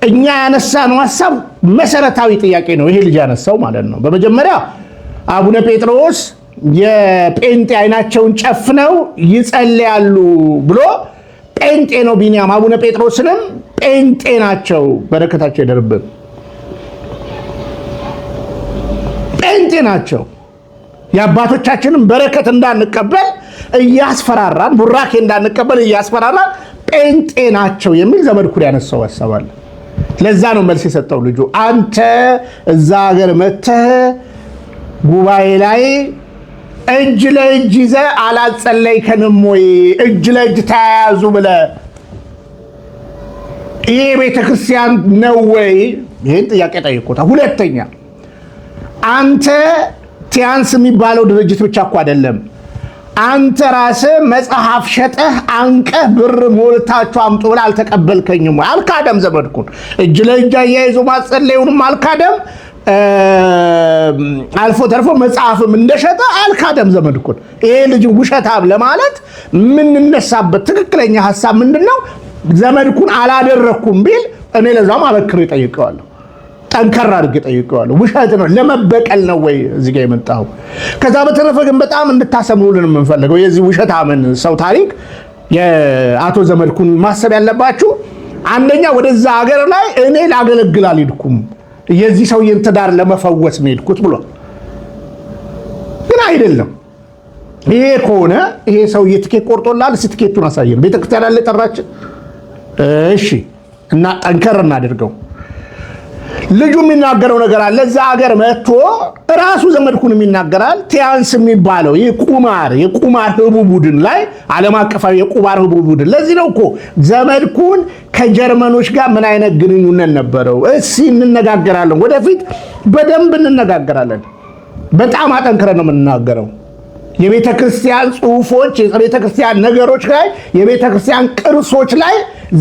እኛ ያነሳነው ሐሳብ መሰረታዊ ጥያቄ ነው ይሄ ልጅ ያነሳው ማለት ነው። በመጀመሪያ አቡነ ጴጥሮስ የጴንጤ አይናቸውን ጨፍነው ይጸልያሉ ብሎ ጴንጤ ነው ቢንያም። አቡነ ጴጥሮስንም ጴንጤ ናቸው። በረከታቸው ይደርብን። ጴንጤ ናቸው። የአባቶቻችንን በረከት እንዳንቀበል እያስፈራራን፣ ቡራኬ እንዳንቀበል እያስፈራራን ጴንጤ ናቸው የሚል ዘመድኩን ያነሳው ያሰባል። ለዛ ነው መልስ የሰጠው ልጁ። አንተ እዛ ሀገር መተህ ጉባኤ ላይ እጅ ለእጅ ይዘህ አላጸለይከንም ወይ? እጅ ለእጅ ተያያዙ ብለህ ይሄ ቤተክርስቲያን ነው ወይ? ይህን ጥያቄ ጠይቆታል። ሁለተኛ አንተ ቲያንስ የሚባለው ድርጅት ብቻ እኮ አይደለም፣ አንተ ራስህ መጽሐፍ ሸጠህ አንቀህ ብር ሞልታችሁ አምጡ ብለህ አልተቀበልከኝም ወይ? አልካደም። ዘመድኩን እጅ ለእጅ አያይዞ ማጸለዩንም አልካደም። አልፎ ተርፎ መጽሐፍም እንደሸጠ አልካደም። ዘመድኩን ይሄ ልጅ ውሸታም ለማለት የምንነሳበት ትክክለኛ ሐሳብ ምንድነው? ዘመድኩን አላደረኩም ቢል እኔ ለዛም አበክሬ ጠይቀዋለሁ፣ ጠንከር አድርጌ ጠይቀዋለሁ። ውሸት ነው ለመበቀል ነው ወይ እዚህ ጋር የመጣው? ከዛ በተረፈ ግን በጣም እንድታሰምሩልን የምንፈልገው የዚህ ውሸታምን ሰው ታሪክ የአቶ ዘመድኩን ማሰብ ያለባችሁ፣ አንደኛ ወደዛ ሀገር ላይ እኔ ላገለግል አልሄድኩም፣ የዚህ ሰውዬን ትዳር ለመፈወስ ነው የሄድኩት ብሏል። ግን አይደለም። ይሄ ከሆነ ይሄ ሰውዬ ትኬት ቆርጦላል። እስኪ ትኬቱን አሳየን። ቤተክርስቲያን አለ ጠራችን። እሺ እና ጠንከር እናድርገው። ልጁ የሚናገረው ነገር አለ። እዛ ሀገር መጥቶ ራሱ ዘመድኩን የሚናገራል። ቲያንስ የሚባለው የቁማር ህቡ ቡድን ላይ ዓለም አቀፋዊ የቁማር ህቡ ቡድን። ለዚህ ነው እኮ ዘመድኩን ከጀርመኖች ጋር ምን አይነት ግንኙነት ነበረው? እስኪ እንነጋገራለን፣ ወደፊት በደንብ እንነጋገራለን። በጣም አጠንክረን ነው የምንናገረው። የቤተ ክርስቲያን ጽሁፎች፣ የቤተ ክርስቲያን ነገሮች ላይ፣ የቤተ ክርስቲያን ቅርሶች ላይ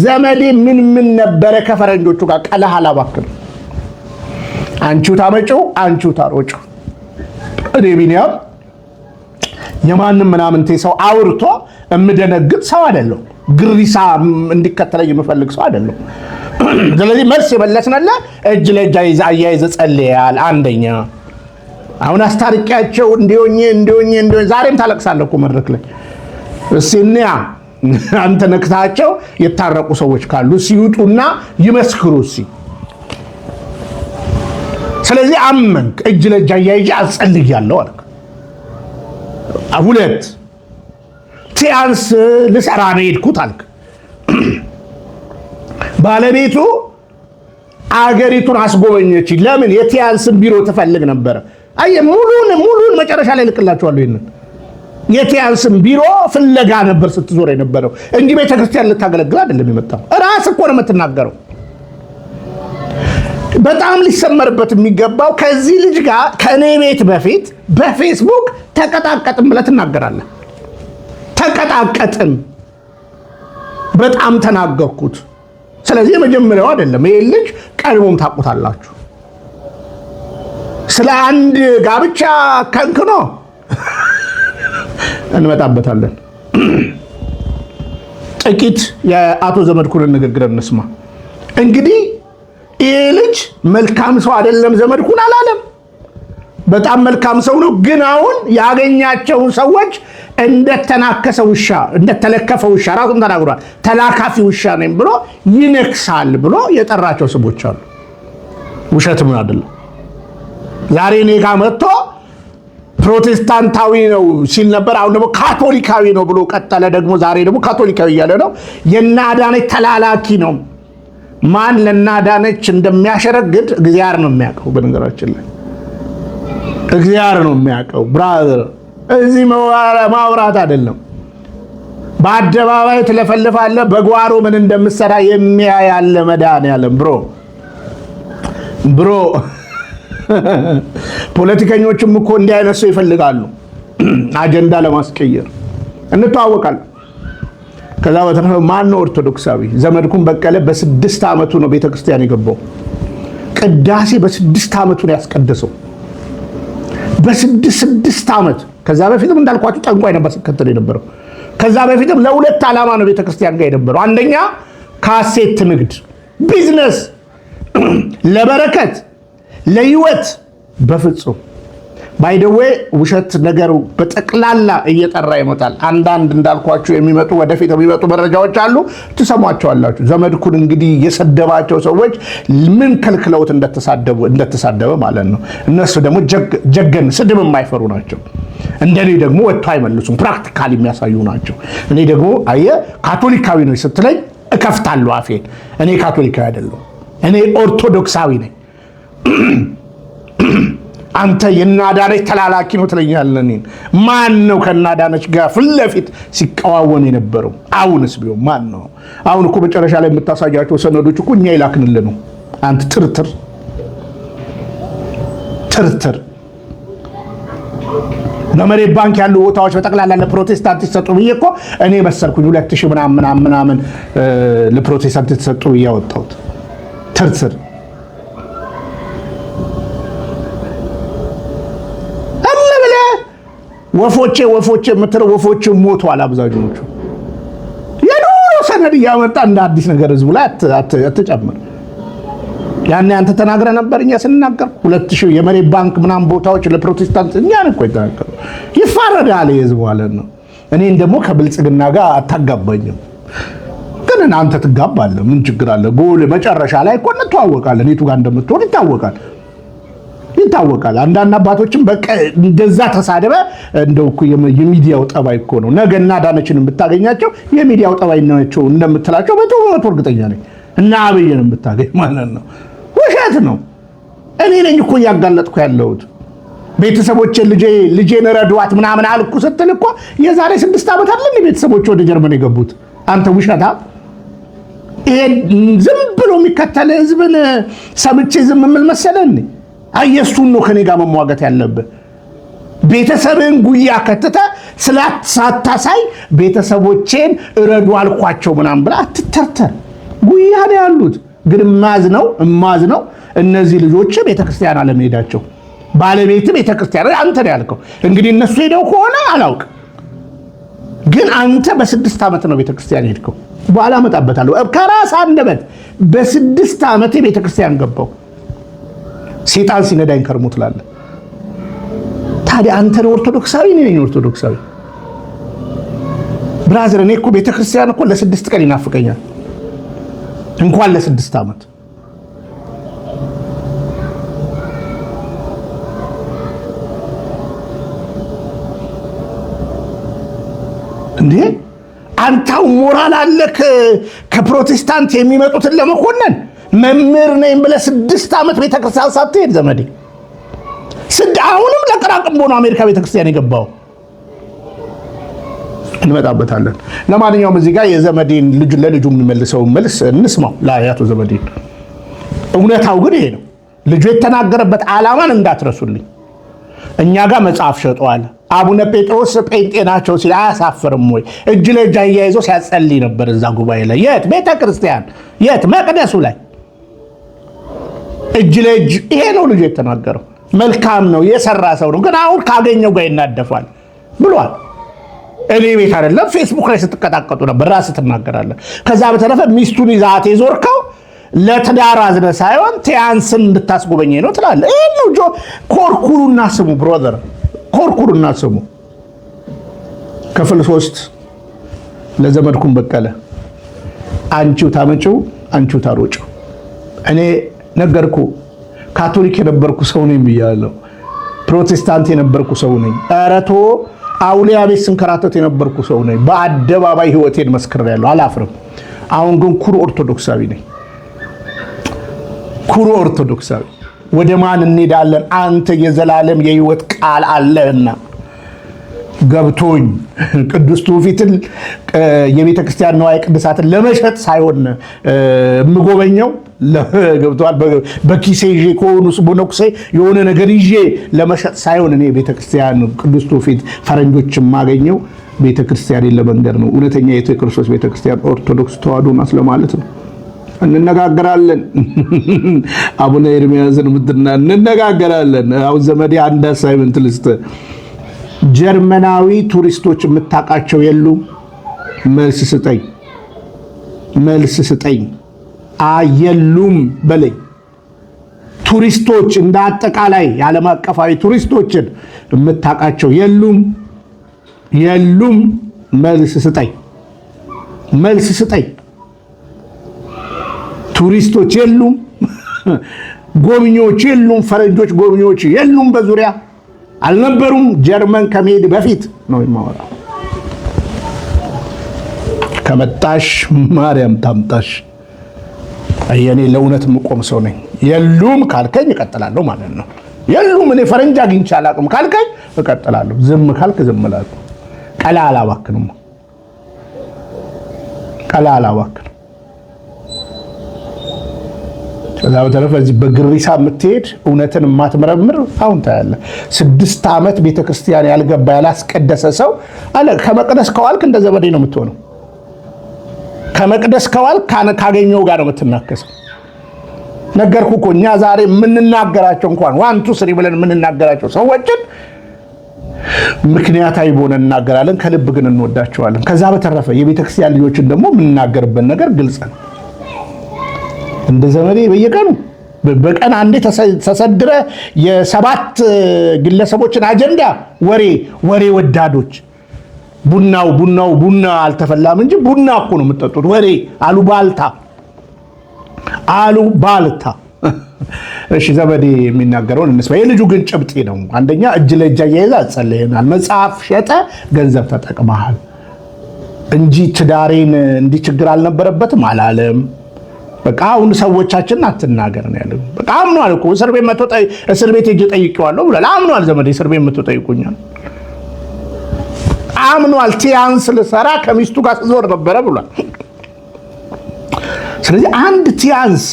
ዘመዴ ምን ነበረ ከፈረንጆቹ ጋር ቀለህ አላባክም። አንቺው ታመጪው፣ አንቺው ታሮጪው። እኔ ቢንያም የማንም ምናምንቴ ሰው አውርቶ እምደነግጥ ሰው አይደለም። ግሪሳ እንዲከተለኝ የምፈልግ ሰው አይደለም። ስለዚህ መልስ የመለስነለ እጅ ለእጅ አያይዘ ጸልያል። አንደኛ አሁን አስታርቂያቸው እንዲሆኝ ዛሬም ታለቅሳለህ እኮ መድረክ ላይ። እስኪ አንተ ነክታቸው የታረቁ ሰዎች ካሉ ሲውጡና ይመስክሩ እስኪ። ስለዚህ አመንክ፣ እጅ ለእጅ አያይዤ አጸልያለሁ አልክ። ሁለት ቲያንስ ልሰራ ነው የሄድኩት አልክ። ባለቤቱ አገሪቱን አስጎበኘች። ለምን? የቲያንስን ቢሮ ትፈልግ ነበረ። አየህ፣ ሙሉን መጨረሻ ላይ ልክላችኋለሁ። ይሄንን የቲያንስን ቢሮ ፍለጋ ነበር ስትዞር የነበረው እንጂ ቤተክርስቲያን ልታገለግል አይደለም የመጣው። ራስ እኮ ነው የምትናገረው። በጣም ሊሰመርበት የሚገባው ከዚህ ልጅ ጋር ከኔ ቤት በፊት በፌስቡክ ተቀጣቀጥን ብለህ ትናገራለህ። ተቀጣቀጥን፣ በጣም ተናገርኩት። ስለዚህ የመጀመሪያው አይደለም። ይሄ ልጅ ቀድሞም ታውቁታላችሁ። ስለ አንድ ጋብቻ ከንክኖ እንመጣበታለን። ጥቂት የአቶ ዘመድኩን ንግግር እንስማ። እንግዲህ ይሄ ልጅ መልካም ሰው አይደለም ዘመድኩን አላለም። በጣም መልካም ሰው ነው። ግን አሁን ያገኛቸውን ሰዎች እንደተናከሰ ውሻ፣ እንደተለከፈ ውሻ ራሱም ተናግሯል። ተላካፊ ውሻ ነኝ ብሎ ይነክሳል ብሎ የጠራቸው ስሞች አሉ። ውሸትም አይደለም። ዛሬ እኔ ጋር መጥቶ ፕሮቴስታንታዊ ነው ሲል ነበር። አሁን ደግሞ ካቶሊካዊ ነው ብሎ ቀጠለ። ደግሞ ዛሬ ደግሞ ካቶሊካዊ እያለ ነው። የናዳነች ተላላኪ ነው። ማን ለናዳነች እንደሚያሸረግድ እግዚአብሔር ነው የሚያውቀው። በነገራችን ላይ እግዚአብሔር ነው የሚያውቀው። ብራዘር፣ እዚህ ማውራት አይደለም። በአደባባይ ትለፈልፋለህ፣ በጓሮ ምን እንደምትሰራ የሚያያለ መድኃኒዓለም። ብሮ ፖለቲከኞችም እኮ እንዲህ አይነት ሰው ይፈልጋሉ፣ አጀንዳ ለማስቀየር። እንተዋወቃለን። ከዛ በተረፈ ማን ነው ኦርቶዶክሳዊ? ዘመድኩን በቀለ በ6 ዓመቱ ነው ቤተክርስቲያን የገባው። ቅዳሴ በ6 ዓመቱ ነው ያስቀደሰው። በ6 ዓመት። ከዛ በፊትም እንዳልኳችሁ ጠንቋይ ነበር ሲከተል የነበረው። ከዛ በፊትም ለሁለት ዓላማ ነው ቤተክርስቲያን ጋር የነበረው። አንደኛ ካሴት ንግድ፣ ቢዝነስ፣ ለበረከት፣ ለህይወት። በፍጹም ባይደዌ ውሸት ነገሩ በጠቅላላ እየጠራ ይመጣል። አንዳንድ እንዳልኳችሁ የሚመጡ ወደፊት የሚመጡ መረጃዎች አሉ፣ ትሰሟቸዋላችሁ። ዘመድኩን እንግዲህ የሰደባቸው ሰዎች ምን ከልክለውት እንደተሳደበ ማለት ነው። እነሱ ደግሞ ጀገን ስድብ የማይፈሩ ናቸው። እንደኔ ደግሞ ወጥቶ አይመልሱም፣ ፕራክቲካሊ የሚያሳዩ ናቸው። እኔ ደግሞ ካቶሊካዊ ነው ስትለኝ እከፍታለሁ አፌን። እኔ ካቶሊካዊ አይደለሁም፣ እኔ ኦርቶዶክሳዊ ነኝ። አንተ የናዳነች ተላላኪ ነው ትለኛለህ። እኔን ማን ነው ከናዳነች ጋር ፊት ለፊት ሲቀዋወን የነበረው? አሁንስ ቢሆን ማን ነው? አሁን እኮ መጨረሻ ላይ የምታሳያቸው ሰነዶች እኮ እኛ ይላክንልህ ነው። አንተ ትርትር በመሬት ባንክ ያሉ ቦታዎች በጠቅላላ ለፕሮቴስታንት ይሰጡ ብዬ እኮ እኔ መሰልኩኝ 2000 ምናምን ለፕሮቴስታንት ይሰጡ ብዬ አወጣሁት። ትርትር ወፎቼ የምትለው ወፎቼ ሞተዋል አብዛኞቹ። የኖሮ ሰነድ እያመጣ እንደ አዲስ ነገር ህዝቡ ላይ አትጨምር። ያኔ አንተ ተናግረ ነበር፣ እኛ ስንናገር 2000 የመሬት ባንክ ምናምን ቦታዎች ለፕሮቴስታንት እኛን እኮ የተናገሩ ይፋረዳል የህዝቡ ማለት ነው። እኔን ደግሞ ከብልጽግና ጋር አታጋባኝም፣ ግን አንተ ትጋባለህ። ምን ችግር አለ? ጎል መጨረሻ ላይ እኮ እንተዋወቃለን። የቱ ጋር እንደምትሆን ይታወቃል። አንዳንድ አባቶችም በቃ እንደዛ ተሳደበ እንደው እኮ የሚዲያው ጠባይ እኮ ነው። ነገና ዳነችን ብታገኛቸው የሚዲያው ጠባይ ናቸው እንደምትላቸው በጣም እርግጠኛ ነኝ። እና አብይን ብታገኝ ማለት ነው ውሸት ነው። እኔ ነኝ እኮ እያጋለጥኩ ያለሁት። ቤተሰቦቼን ልጄን ረዷት ምናምን አልኩ ስትል እኮ የዛሬ 6 ዓመት አይደል ቤተሰቦቼ ወደ ጀርመን የገቡት? አንተ ውሸታ! ይሄ ዝም ብሎ የሚከተል ህዝብን ሰምቼ ዝም የምል መሰለኝ? አየሱን ነው ከኔ ጋር መሟገት ያለብህ። ቤተሰብን ጉያ ከተተ ሳታሳይ ቤተሰቦቼን እረዱ አልኳቸው ምናምን ብላ አትተርተር። ጉያ ነው ያሉት። ግን እማዝነው እነዚህ ልጆች ቤተክርስቲያን አለመሄዳቸው። ባለቤት ቤተክርስቲያን አንተ ነው ያልከው። እንግዲህ እነሱ ሄደው ከሆነ አላውቅም፣ ግን አንተ በ6 ዓመት ነው ቤተክርስቲያን ሄድከው። በኋላ መጣበታለሁ ከራስ አንደበት። በ6 ዓመቴ ቤተክርስቲያን ገባው። ሴጣን ሲነዳኝ ከርሞ ትላለህ። ታዲያ አንተ ነው ኦርቶዶክሳዊ? እኔ ነኝ ኦርቶዶክሳዊ። ብራዘር እኔ እኮ ቤተክርስቲያን እኮ ለ6 ቀን ይናፍቀኛል፣ እንኳን ለ6 ዓመት። እንዴ አንተው ሞራል አለክ ከፕሮቴስታንት የሚመጡትን ለመኮነን? መምህር ነኝ ብለህ 6 ዓመት ቤተክርስቲያን ሳትሄድ ዘመዴ፣ አሁንም ለቀራቅንቦ ነው አሜሪካ ቤተክርስቲያን የገባው። እንመጣበታለን። ለማንኛውም እዚህ ጋር የዘመዴን ለልጁ የሚመልሰው መልስ እንስማው። ለአያቱ ዘመዴን እውነታው ግን ይሄ ነው። ልጁ የተናገረበት ዓላማን እንዳትረሱልኝ። እኛ ጋር መጽሐፍ ሸጠዋል። አቡነ ጴጥሮስ ጴንጤ ናቸው ሲል አያሳፍርም ወይ? እጅ ለእጅ አያይዞ ሲያጸልይ ነበር እዛ ጉባኤ ላይ። የት ቤተክርስቲያን? የት መቅደሱ ላይ እጅ ለእጅ። ይሄ ነው ልጁ የተናገረው። መልካም ነው፣ የሰራ ሰው ነው። ግን አሁን ካገኘው ጋር ይናደፋል ብሏል። እኔ ቤት አይደለም ፌስቡክ ላይ ስትቀጣቀጡ ነበር፣ ራስህ ትናገራለህ። ከዛ በተረፈ ሚስቱን ይዛት የዞርከው ለትዳር አዝነህ ሳይሆን ቲያንስን እንድታስጎበኘኝ ነው ትላለህ። ይሄ ነው ጆ። ኮርኩሩና ስሙ ብሮዘር፣ ኮርኩሩና ስሙ። ክፍል 3 ለዘመድኩን በቀለ። አንቺው ታመጪው፣ አንቺው ታሮጪው። እኔ ነገርኩ። ካቶሊክ የነበርኩ ሰው ነኝ ብያለሁ። ፕሮቴስታንት የነበርኩ ሰው ነኝ። ኧረ ተው፣ አውሊያ ቤት ስንከራተት የነበርኩ ሰው ነኝ። በአደባባይ ህይወቴን መስክሬያለሁ፣ አላፍርም። አሁን ግን ኩሩ ኦርቶዶክሳዊ ነኝ። ኩሩ ኦርቶዶክሳዊ። ወደ ማን እንሄዳለን? አንተ የዘላለም የህይወት ቃል አለህና ገብቶኝ ቅዱስ ትውፊትን የቤተ ክርስቲያን ንዋየ ቅድሳትን ለመሸጥ ሳይሆን የምጎበኘው ገብቷል። በኪሴ ይዤ ከሆኑስ ቦኖክሴ የሆነ ነገር ይዤ ለመሸጥ ሳይሆን እኔ ቤተ ክርስቲያን ቅዱስ ትውፊት ፈረንጆች የማገኘው ቤተ ክርስቲያንን ለመንገር ነው። እውነተኛ የክርስቶስ ቤተ ክርስቲያን ኦርቶዶክስ ተዋሕዶ ናት ለማለት ነው። እንነጋገራለን። አቡነ ኤርሚያስን እንነጋገራለን። አሁን ዘመዴ አንድ አሳይመንት ልስጥ። ጀርመናዊ ቱሪስቶች የምታውቃቸው የሉም? መልስ ስጠኝ። የሉም በለኝ። ቱሪስቶች እንደ አጠቃላይ የዓለም አቀፋዊ ቱሪስቶችን የምታውቃቸው የሉም። መልስ ስጠኝ። ቱሪስቶች የሉም፣ ጎብኚዎች የሉም፣ ፈረንጆች ጎብኚዎች የሉም፣ በዙሪያ አልነበሩም። ጀርመን ከመሄድ በፊት ነው የማወራው። ከመጣሽ ማርያም ታምጣሽ። እኔ ለእውነት የምቆም ሰው ነኝ። የሉም ካልከኝ እቀጥላለሁ ማለት ነው። የሉም እኔ ፈረንጅ አግኝቼ አላውቅም ካልከኝ እቀጥላለሁ። ዝም ካልክ ዝም እላለሁ። ቀላል አባክንም። ከዛ በተረፈ እዚህ በግሪሳ የምትሄድ እውነትን የማትመረምር አሁን ታያለህ። 6 ዓመት ቤተክርስቲያን ያልገባ ያላስቀደሰ ሰው አለ። ከመቅደስ ከዋልክ እንደ ዘመዴ ነው የምትሆነው። ከመቅደስ ከዋልክ ካገኘው ጋር ነው የምትናከሰው። ነገርኩ እኮ እኛ ዛሬ የምንናገራቸው እንኳን 1 2 3 ብለን የምንናገራቸው ሰዎችን ምክንያታዊ በሆነ እናገራለን፣ ከልብ ግን እንወዳቸዋለን። ከዛ በተረፈ የቤተክርስቲያን ልጆችን ደግሞ የምንናገርበት ነገር ግልጽ ነው። እንደ ዘመዴ በየቀኑ በቀን አንዴ ተሰድረ የ7 ግለሰቦችን አጀንዳ ወሬ ወዳዶች ቡና አልተፈላም እንጂ ቡና እኮ ነው የምትጠጡት። ወሬ አሉባልታ። እሺ ዘመዴ የሚናገረውን እንስማ። የልጁ ግን ጭብጤ ነው። አንደኛ እጅ ለእጅ አያይዛ ጸልየናል። መጽሐፍ ሸጠ ገንዘብ ተጠቅመሃል እንጂ ትዳሬን እንዲህ ችግር አልነበረበትም አላለም። በቃ አሁን ሰዎቻችን አትናገር ነው ያለው። በቃ አምኗል እኮ እስር ቤት ሄጄ ጠይቄዋለሁ ብሏል። አምኗል ዘመዴ እስር ቤት መጥቶ ጠይቁኛል። አምኗል ቲያንስ ልሰራ ከሚስቱ ጋር ዞር ነበረ ብሏል። ስለዚህ አንድ ቲያንስ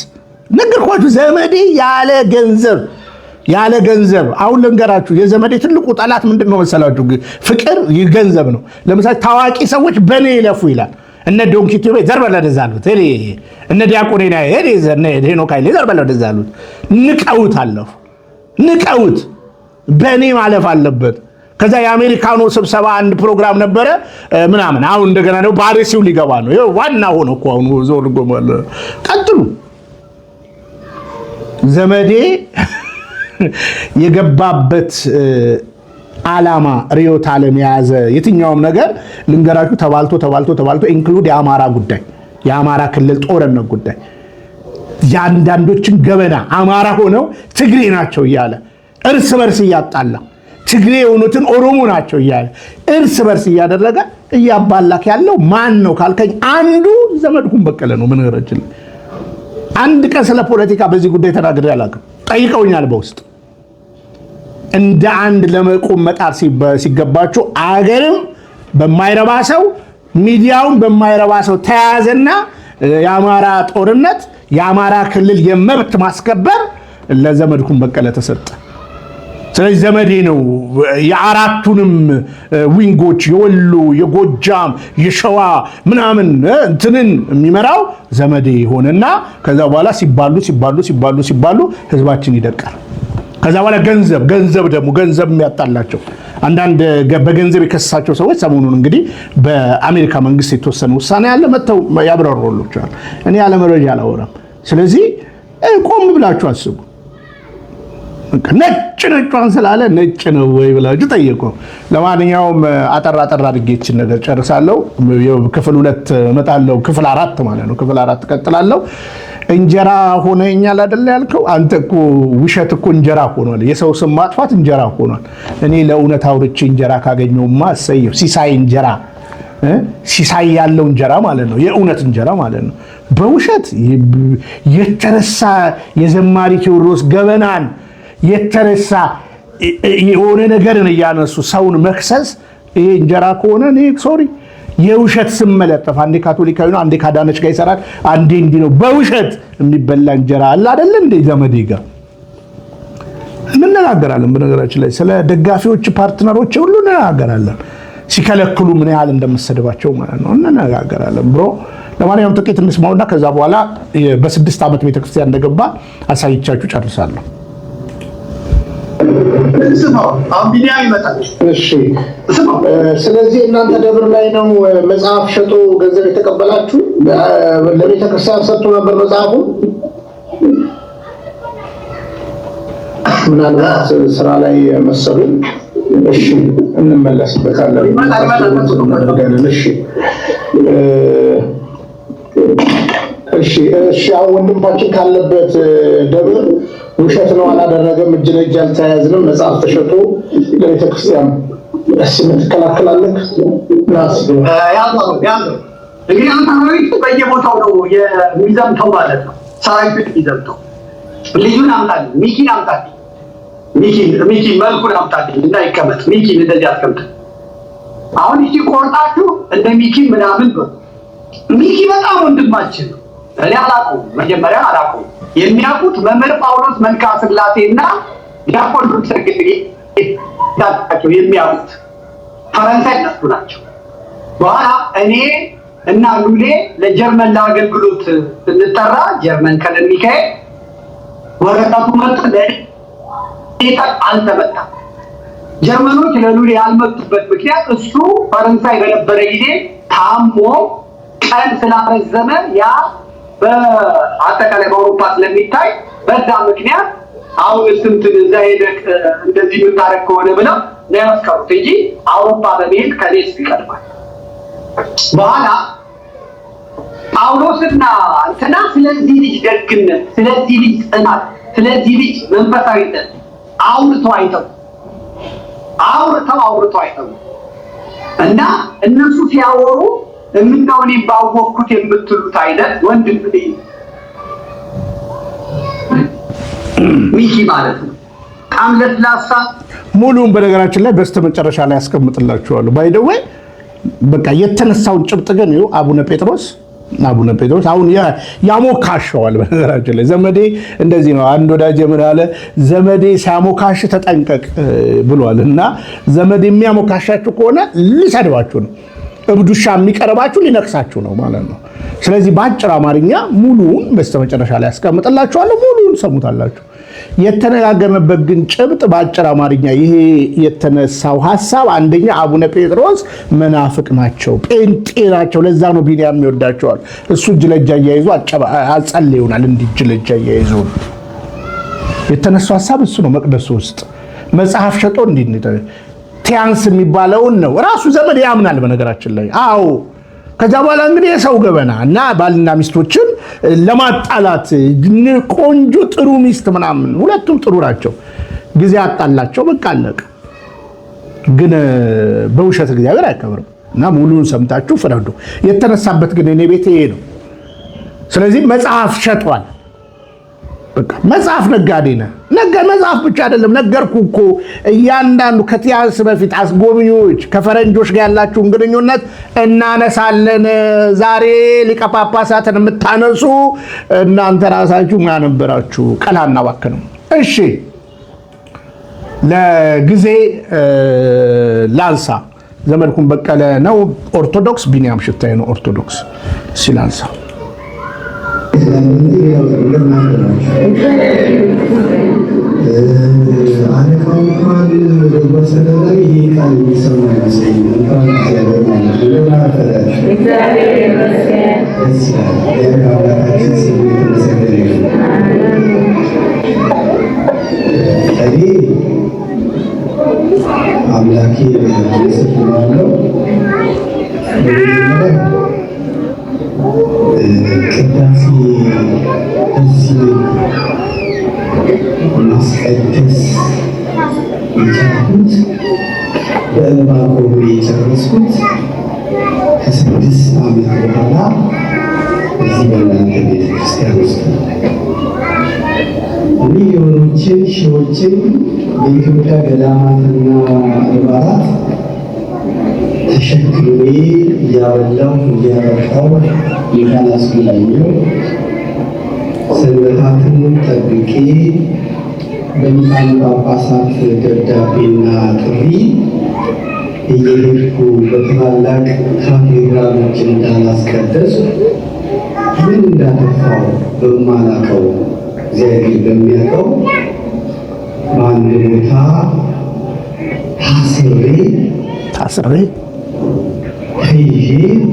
ነገርኳችሁ ዘመዴ ያለ ገንዘብ አሁን ልንገራችሁ። የዘመዴ ትልቁ ጠላት ምንድነው መሰላችሁ? ፍቅር ገንዘብ ነው። ለምሳሌ ታዋቂ ሰዎች በኔ ይለፉ ይላል። እነ ዶንኪቱ ዘርበለ ደዛሉት እነ ዲያቆኔና ሄኖክ ኃይሌ ዘርበለ ደዛሉት ንቀውት በኔ ማለፍ አለበት። ከዛ የአሜሪካኑ ስብሰባ አንድ ፕሮግራም ነበረ ምናምን። አሁን እንደገና ነው ባሪሲው ሊገባ ነው። ይሄ ዋና ሆኖ እኮ አሁን ዞር ጎማለ ቀጥሉ። ዘመዴ የገባበት ዓላማ ሪዮት ዓለም የያዘ የትኛውም ነገር ልንገራችሁ ተባልቶ ኢንክሉድ የአማራ ክልል ጦርነት ጉዳይ ያንዳንዶችን ገበና አማራ ሆነው ትግሬ ናቸው እያለ እርስ በርስ እያጣላ ትግሬ የሆኑትን ኦሮሞ ናቸው እያለ እርስ በርስ እያደረገ እያባላክ ያለው ማን ነው ካልከኝ አንዱ ዘመድኩን በቀለ ነው። ምን ገረችል አንድ ቀን ስለ ፖለቲካ በዚህ ጉዳይ ተናግሬ አላውቅም። ጠይቀውኛል በውስጥ እንደ አንድ ለመቆም መጣር ሲገባቸው አገርም በማይረባ ሰው ሚዲያውን በማይረባ ሰው ተያዘና የአማራ ጦርነት የአማራ ክልል የመብት ማስከበር ለዘመድኩን በቀለ ተሰጠ። ስለዚህ ዘመዴ ነው የአራቱንም ዊንጎች የወሎ የጎጃም የሸዋ ምናምን እንትንን የሚመራው ዘመዴ ሆነና ከዛ በኋላ ሲባሉ ህዝባችን ይደቃል። ከዛ በኋላ ገንዘብ የሚያጣላቸው አንዳንድ በገንዘብ የከሰሳቸው ሰዎች ሰሞኑን እንግዲህ በአሜሪካ መንግስት የተወሰነ ውሳኔ ያለ መተው ያብራሩላቸዋል። እኔ ያለ መረጃ አላወራም። ስለዚህ ቆም ብላችሁ አስቡ። ነጭን ስላለ ነጭ ነው ወይ ብላችሁ ጠይቁ። ለማንኛውም አጠራ አድርጌችን ነገር ጨርሳለሁ። ክፍል 2 እመጣለሁ። ክፍል 4 ማለት ነው። ክፍል 4 ቀጥላለሁ። እንጀራ ሆነኛል አይደል ያልከው አንተ እኮ ውሸት እኮ እንጀራ ሆኗል። የሰው ስም ማጥፋት እንጀራ ሆኗል። እኔ ለእውነት አውርቼ እንጀራ ካገኘውማ እሰየው። ሲሳይ ያለው እንጀራ ማለት ነው። የእውነት እንጀራ ማለት ነው። በውሸት የተረሳ የዘማሪ ቴዎድሮስ ገበናን የተረሳ የሆነ ነገርን እያነሱ ሰውን መክሰስ ይሄ እንጀራ ከሆነ እኔ ሶሪ የውሸት ስም መለጠፍ አንዴ ካቶሊካዊ ነው፣ አንዴ ካዳነች ጋር ይሰራል፣ አንዴ እንዲህ ነው። በውሸት የሚበላ እንጀራ አለ አይደል እንዴ? ዘመዴ ጋር እንነጋገራለን። በነገራችን ላይ ስለ ደጋፊዎች ፓርትነሮች ሁሉ እንነጋገራለን። ሲከለክሉ ምን ያህል እንደምሰደባቸው ማለት ነው እንነጋገራለን። ብሮ ለማንኛውም ጥቂት እንስማውና ከዛ በኋላ በ6 ዓመት ቤተክርስቲያን እንደገባ አሳይቻችሁ ጨርሳለሁ። እሺ ስለዚህ እናንተ ደብር ላይ ነው መጽሐፍ ሸጦ ገንዘብ የተቀበላችሁ? ለቤተክርስቲያን ሰጥቶ ነበር መጽሐፉ? ምናልባት ስራ ላይ መሰሉን። እሺ እንመለስበታለን። እሺ አሁን ወንድማችን ካለበት ደብር ውሸት ነው አላደረገም፣ እጅ ለእጅ አልተያያዝንም፣ መጽሐፍ ተሸጦ ለቤተክርስቲያን ትከላከላለህ? እንግዲህ ሰራዊት በየቦታው ነው የሚዘምተው ማለት ነው። ሰራዊት የሚዘምተው ልጁን አምጣልኝ፣ ሚኪን አምጣልኝ፣ ሚኪን መልኩን አምጣልኝ እና ይቀመጥ። ሚኪን እንደዚህ አስቀምጥ። አሁን እቺ ቆርጣችሁ እንደ ሚኪን ምናምን ነው። ሚኪ በጣም ወንድማችን ነው። እኔ አላውቀውም፣ መጀመሪያ አላውቀውም። የሚያውቁት መምህር ጳውሎስ መልክዓ ሥላሴና ዲያቆን ሰግድ ናቸው የሚያውቁት። ፈረንሳይ እነሱ ናቸው። በኋላ እኔ እና ሉሌ ለጀርመን ለአገልግሎት ስንጠራ ጀርመን ከለን ሚካኤል ወረቀቱ መጥቶ ለኔታ አልተመጣም። ጀርመኖች ለሉሌ ያልመጡበት ምክንያት እሱ ፈረንሳይ በነበረ ጊዜ ታሞ ቀን ስላረዘመ ያ በአጠቃላይ በአውሮፓ ስለሚታይ በዛ ምክንያት አሁን ስንትን እዛ ሄደህ እንደዚህ የምታረግ ከሆነ ብለው ነው ያስቀሩት እንጂ አውሮፓ በመሄድ ከኔስ ይቀድማል። በኋላ ጳውሎስና እንትና ስለዚህ ልጅ ደግነት፣ ስለዚህ ልጅ ጽናት፣ ስለዚህ ልጅ መንፈሳዊነት አውርተው አይተው እና እነሱ ሲያወሩ እምነው እኔ ባወቅኩት የምትሉት አይነት ወንድም ሚኪ ማለት ነው። በጣም ለስላሳ ሙሉን በነገራችን ላይ በስተመጨረሻ ላይ ያስቀምጥላችኋለሁ። ባይደወይ በቃ የተነሳውን ጭብጥ ግን ይኸው አቡነ ጴጥሮስ አሁን ያሞካሸዋል። በነገራችን ላይ ዘመዴ እንደዚህ ነው። አንድ ወዳጅ ምን አለ፣ ዘመዴ ሲያሞካሽ ተጠንቀቅ ብሏል። እና ዘመዴ የሚያሞካሻችሁ ከሆነ ሊሰድባችሁ ነው፣ እብዱሻ የሚቀርባችሁ ሊነክሳችሁ ነው ማለት ነው። ስለዚህ በአጭር አማርኛ ሙሉውን በስተመጨረሻ ላይ ያስቀምጥላችኋለሁ። ሙሉውን ሰሙታላችሁ። የተነጋገርንበት ግን ጭብጥ በአጭር አማርኛ ይሄ የተነሳው ሐሳብ አንደኛ አቡነ ጴጥሮስ መናፍቅ ናቸው፣ ጴንጤ ናቸው። ለዛ ነው ቢንያም ይወዳቸዋል። እሱ እጅ ለእጅ አያይዞ አጸልዩናል። እንዲህ እጅ ለእጅ አያይዞ የተነሳው ሐሳብ እሱ ነው። መቅደሱ ውስጥ መጽሐፍ ሸጦ እንዲህ ቲያንስ የሚባለውን ነው ራሱ ዘመድ ያምናል። በነገራችን ላይ አዎ። ከዛ በኋላ እንግዲህ የሰው ገበና እና ባልና ሚስቶችን ለማጣላት ቆንጆ ጥሩ ሚስት ምናምን ሁለቱም ጥሩ ናቸው፣ ጊዜ አጣላቸው፣ በቃ አለቀ። ግን በውሸት እግዚአብሔር አይከብርም። እና ሙሉን ሰምታችሁ ፍረዱ። የተነሳበት ግን እኔ ቤት ይሄ ነው። ስለዚህ መጽሐፍ ሸጧል። በቃ መጽሐፍ ነጋዴ ነህ። መጽሐፍ ብቻ አይደለም ነገርኩ እኮ እያንዳንዱ ከቲያንስ በፊት አስጎብኚዎች ከፈረንጆች ጋር ያላችሁን ግንኙነት እናነሳለን። ዛሬ ሊቀ ጳጳሳትን የምታነሱ እናንተ ራሳችሁ ማን ነበራችሁ? ቀላና ባከነው። እሺ ለጊዜ ላንሳ። ዘመድኩን በቀለ ነው ኦርቶዶክስ፣ ቢንያም ሽታዬ ነው ኦርቶዶክስ። ሲላንሳ አምላኬ ስብሐናሁ ቅዳሴ እዚህ ማስቀደስ የቻልኩት በዕንባቆም የጨረስኩት ከ6 ዓመት በኋላ እዚህ በእናንተ ቤተክርስቲያን ውስጥ ሚሊዮኖችን ሺዎችን በኢትዮጵያ ገዳማትና አድባራት ተሸክሜ እያበላሁ እያጠጣሁ የካላስኩላኘው ሰንበታትን ጠብቄ በሊቃነ ጳጳሳት ደብዳቤና ጥሪ እየሄድኩ በታላላቅ ካቴድራሎች እንዳላስቀደስ ምን እንዳጠፋው በማላውቀው እግዚአብሔር በሚያውቀው በአንድ ቦታ ታስሬ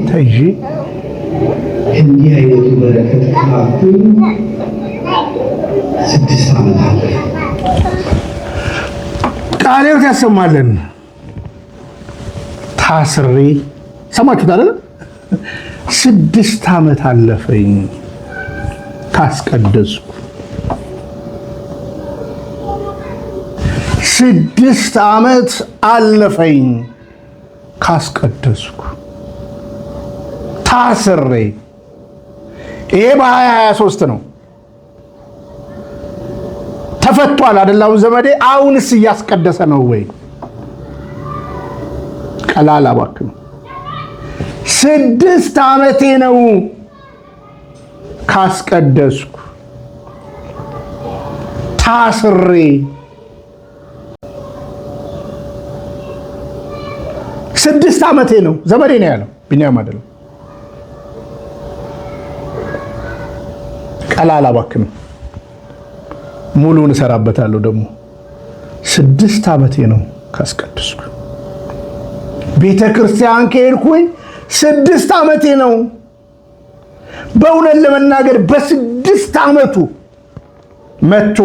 ተይዤ እንዲህ አይነቱ በረከት ከፋብኝ 6 ዓመት አለፈ። ቃልዮት ያሰማልን። ታስሬ ሰማችሁት አይደል? 6 ዓመት አለፈኝ ካስቀደስኩ። 6 ዓመት አለፈኝ ካስቀደስኩ ታስሬ። ይሄ በ2023 ነው። ተፈቷል አይደለም ዘመዴ? አሁንስ እያስቀደሰ ነው ወይ? ቀላል አባክኑ። 6 ዓመቴ ነው ካስቀደስኩ ታስሬ። ስድስት ዓመቴ ነው ዘመዴ ነው ያለው ቢኒያም አይደለም። ቀላል አባክኑ። ሙሉን እሰራበታለሁ ደግሞ። 6 ዓመቴ ነው ካስቀደስኩ። ቤተ ክርስቲያን ከሄድኩኝ 6 ዓመቴ ነው። በእውነት ለመናገር በ6 ዓመቱ መጥቶ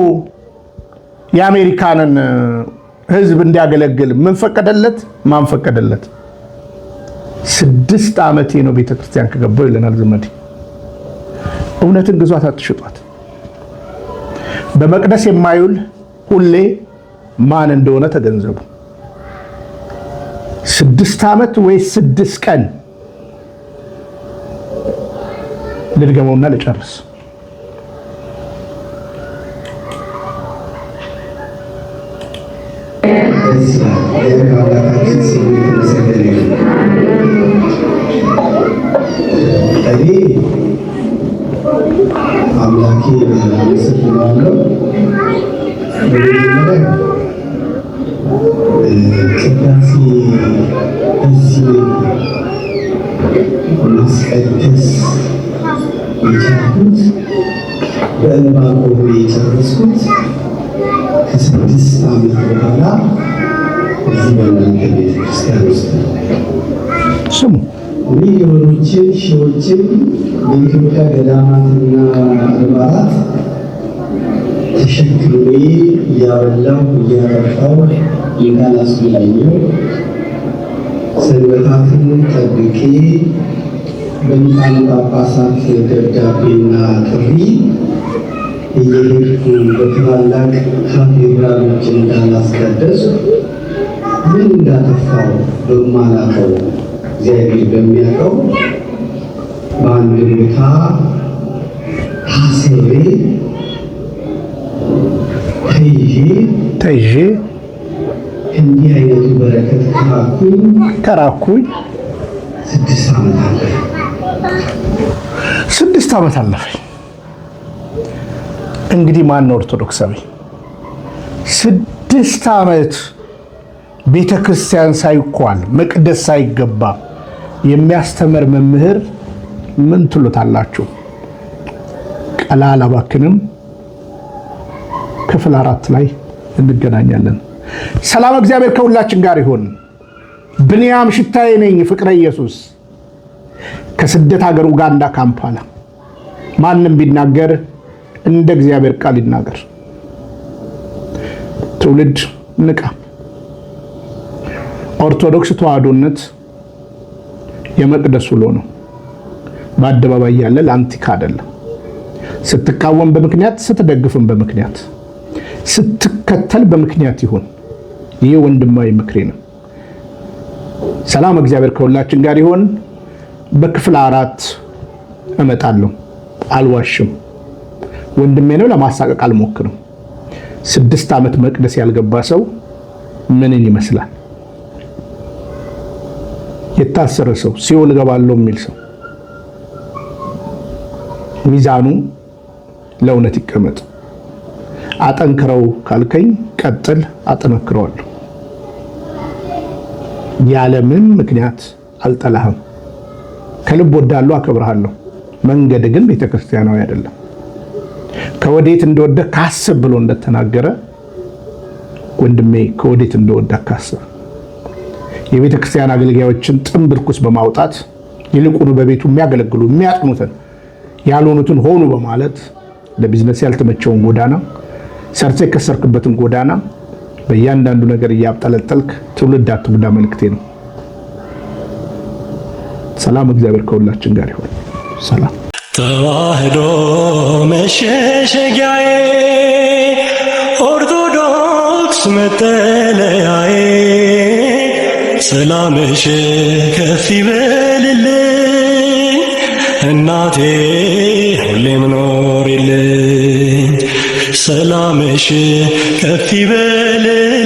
የአሜሪካንን ሕዝብ እንዲያገለግል ምን ፈቀደለት? ማን ፈቀደለት? 6 ዓመቴ ነው ቤተ ክርስቲያን ከገባው ይለናል ዘመዴ። እውነትን ግዟት፣ አትሽጧት። በመቅደስ የማይውል ሁሌ ማን እንደሆነ ተገንዘቡ። 6 ዓመት ወይስ 6 ቀን? ልድገመውና ልጨርስ። አምላኬ አመሰግናለሁ። ቅዳሴ እዚህ ማስቀደስ የቻልኩት በዕንባቆም የጨረስኩት ከ6 ዓመት በኋላ እዚህ በእናንተ ቤተክርስቲያን ውስጥ ነው። ስሙ ሚሊዮኖችን ሺዎችን በኢትዮጵያ ገዳማትና አድባራት ተሸክሜ እያበላሁ እያረፋሁ እንዳላስብላኘው ሰንበታትን ጠብቄ በሊቃነ ጳጳሳት ደብዳቤና ጥሪ እየሄድኩ በታላላቅ ካቴድራሎች እንዳላስቀደስ ምን እንዳጠፋው በማላውቀው እግዚአብሔር በሚያውቀው በአንድ ቦታ ታስሬ ተይዤ እንዲህ አይነቱ በረከት ከራኩኝ 6 ዓመት አለፈ። 6 ዓመት አለፈኝ። እንግዲህ ማን ነው ኦርቶዶክሳዊ 6 ዓመት ቤተ ክርስቲያን ሳይኳል መቅደስ ሳይገባ የሚያስተምር መምህር ምን ትሉታላችሁ? ቀላል አባክንም ክፍል 4 ላይ እንገናኛለን። ሰላም እግዚአብሔር ከሁላችን ጋር ይሁን። ብንያም ሽታዬ ነኝ፣ ፍቅረ ኢየሱስ ከስደት ሀገር ኡጋንዳ ካምፓላ። ማንም ቢናገር እንደ እግዚአብሔር ቃል ይናገር። ትውልድ ንቃ። ኦርቶዶክስ ተዋህዶነት የመቅደስ ውሎ ነው። በአደባባይ ያለ ለአንቲካ አይደለም። ስትቃወም በምክንያት፣ ስትደግፍም በምክንያት፣ ስትከተል በምክንያት ይሁን። ይህ ወንድማዊ ምክሬ ነው። ሰላም እግዚአብሔር ከሁላችን ጋር ይሁን። በክፍል 4 እመጣለሁ። አልዋሽም። ወንድሜ ነው፣ ለማሳቀቅ አልሞክርም። 6 ዓመት መቅደስ ያልገባ ሰው ምንን ይመስላል? የታሰረ ሰው፣ ሲኦል እገባለሁ የሚል ሰው። ሚዛኑ ለእውነት ይቀመጥ። አጠንክረው ካልከኝ ቀጥል፣ አጠነክረዋለሁ። ያለምንም ምክንያት አልጠላህም። ከልብ ወዳለሁ፣ አከብርሃለሁ። መንገድ ግን ቤተክርስቲያናዊ አይደለም። ከወዴት እንደወደ ካስብ ብሎ እንደተናገረ ወንድሜ ከወዴት እንደወደ ካስብ። የቤተክርስቲያን አገልጋዮችን ጥምብ ርኩስ በማውጣት ይልቁኑ በቤቱ የሚያገለግሉ የሚያጥኑትን ያልሆኑትን ሆኑ በማለት ለቢዝነስ ያልተመቸውን ጎዳና፣ ሰርተ የከሰርክበትን ጎዳና በእያንዳንዱ ነገር እያብጠለጠልክ ትውልድ አትጉዳ መልእክቴ ነው። ሰላም፣ እግዚአብሔር ከሁላችን ጋር ይሁን። ሰላም። ተዋህዶ መሸሸጊያዬ፣ ኦርቶዶክስ መጠለያዬ፣ ሰላምሽ ከፍ ይበልልኝ እናቴ ሁሌም ኖሪልኝ። ሰላምሽ ከፍ ይበልልኝ